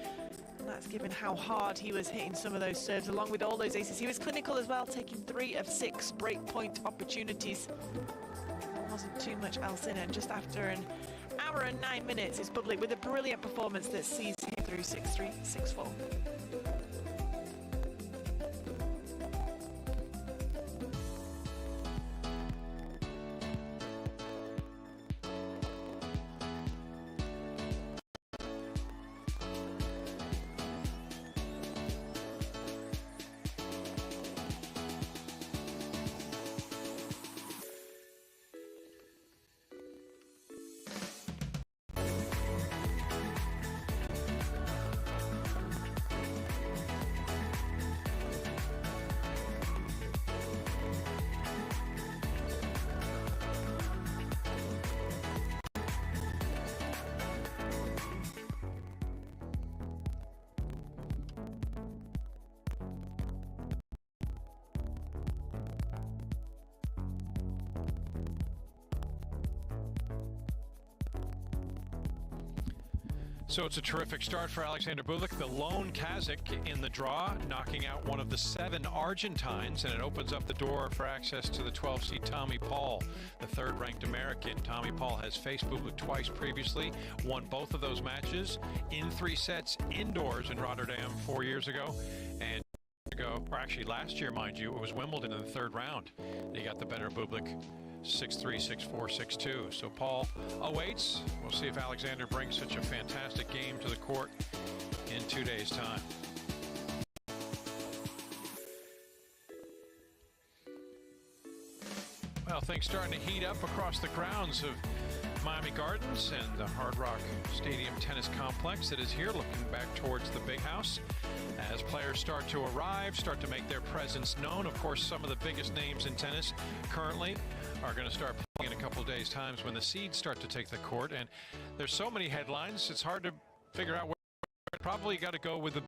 And that's given how hard he was hitting some of those serves, along with all those aces. He was clinical as well, taking 3 of 6 break point opportunities. There wasn't too much else in it. And just after an hour and 9 minutes, it's Bublik with a brilliant performance that sees him through 6-3, 6-4. So it's a terrific start for Alexander Bublik, the lone Kazakh in the draw, knocking out one of the 7 Argentines, and it opens up the door for access to the 12-seed Tommy Paul, the 3rd-ranked American. Tommy Paul has faced Bublik twice previously, won both of those matches in 3 sets indoors in Rotterdam 4 years ago, and or actually last year, mind you, it was Wimbledon in the 3rd round. He got the better of Bublik. 6-3, 6-4, 6-2. So Paul awaits. We'll see if Alexander brings such a fantastic game to the court in 2 days' time. Well, things starting to heat up across the grounds of Miami Gardens and the Hard Rock Stadium tennis complex that is here, looking back towards the big house. As players start to arrive, start to make their presence known. Of course, some of the biggest names in tennis currently are going to start playing in a couple of days' times when the seeds start to take the court. And there's so many headlines, it's hard to figure out where. Probably got to go with the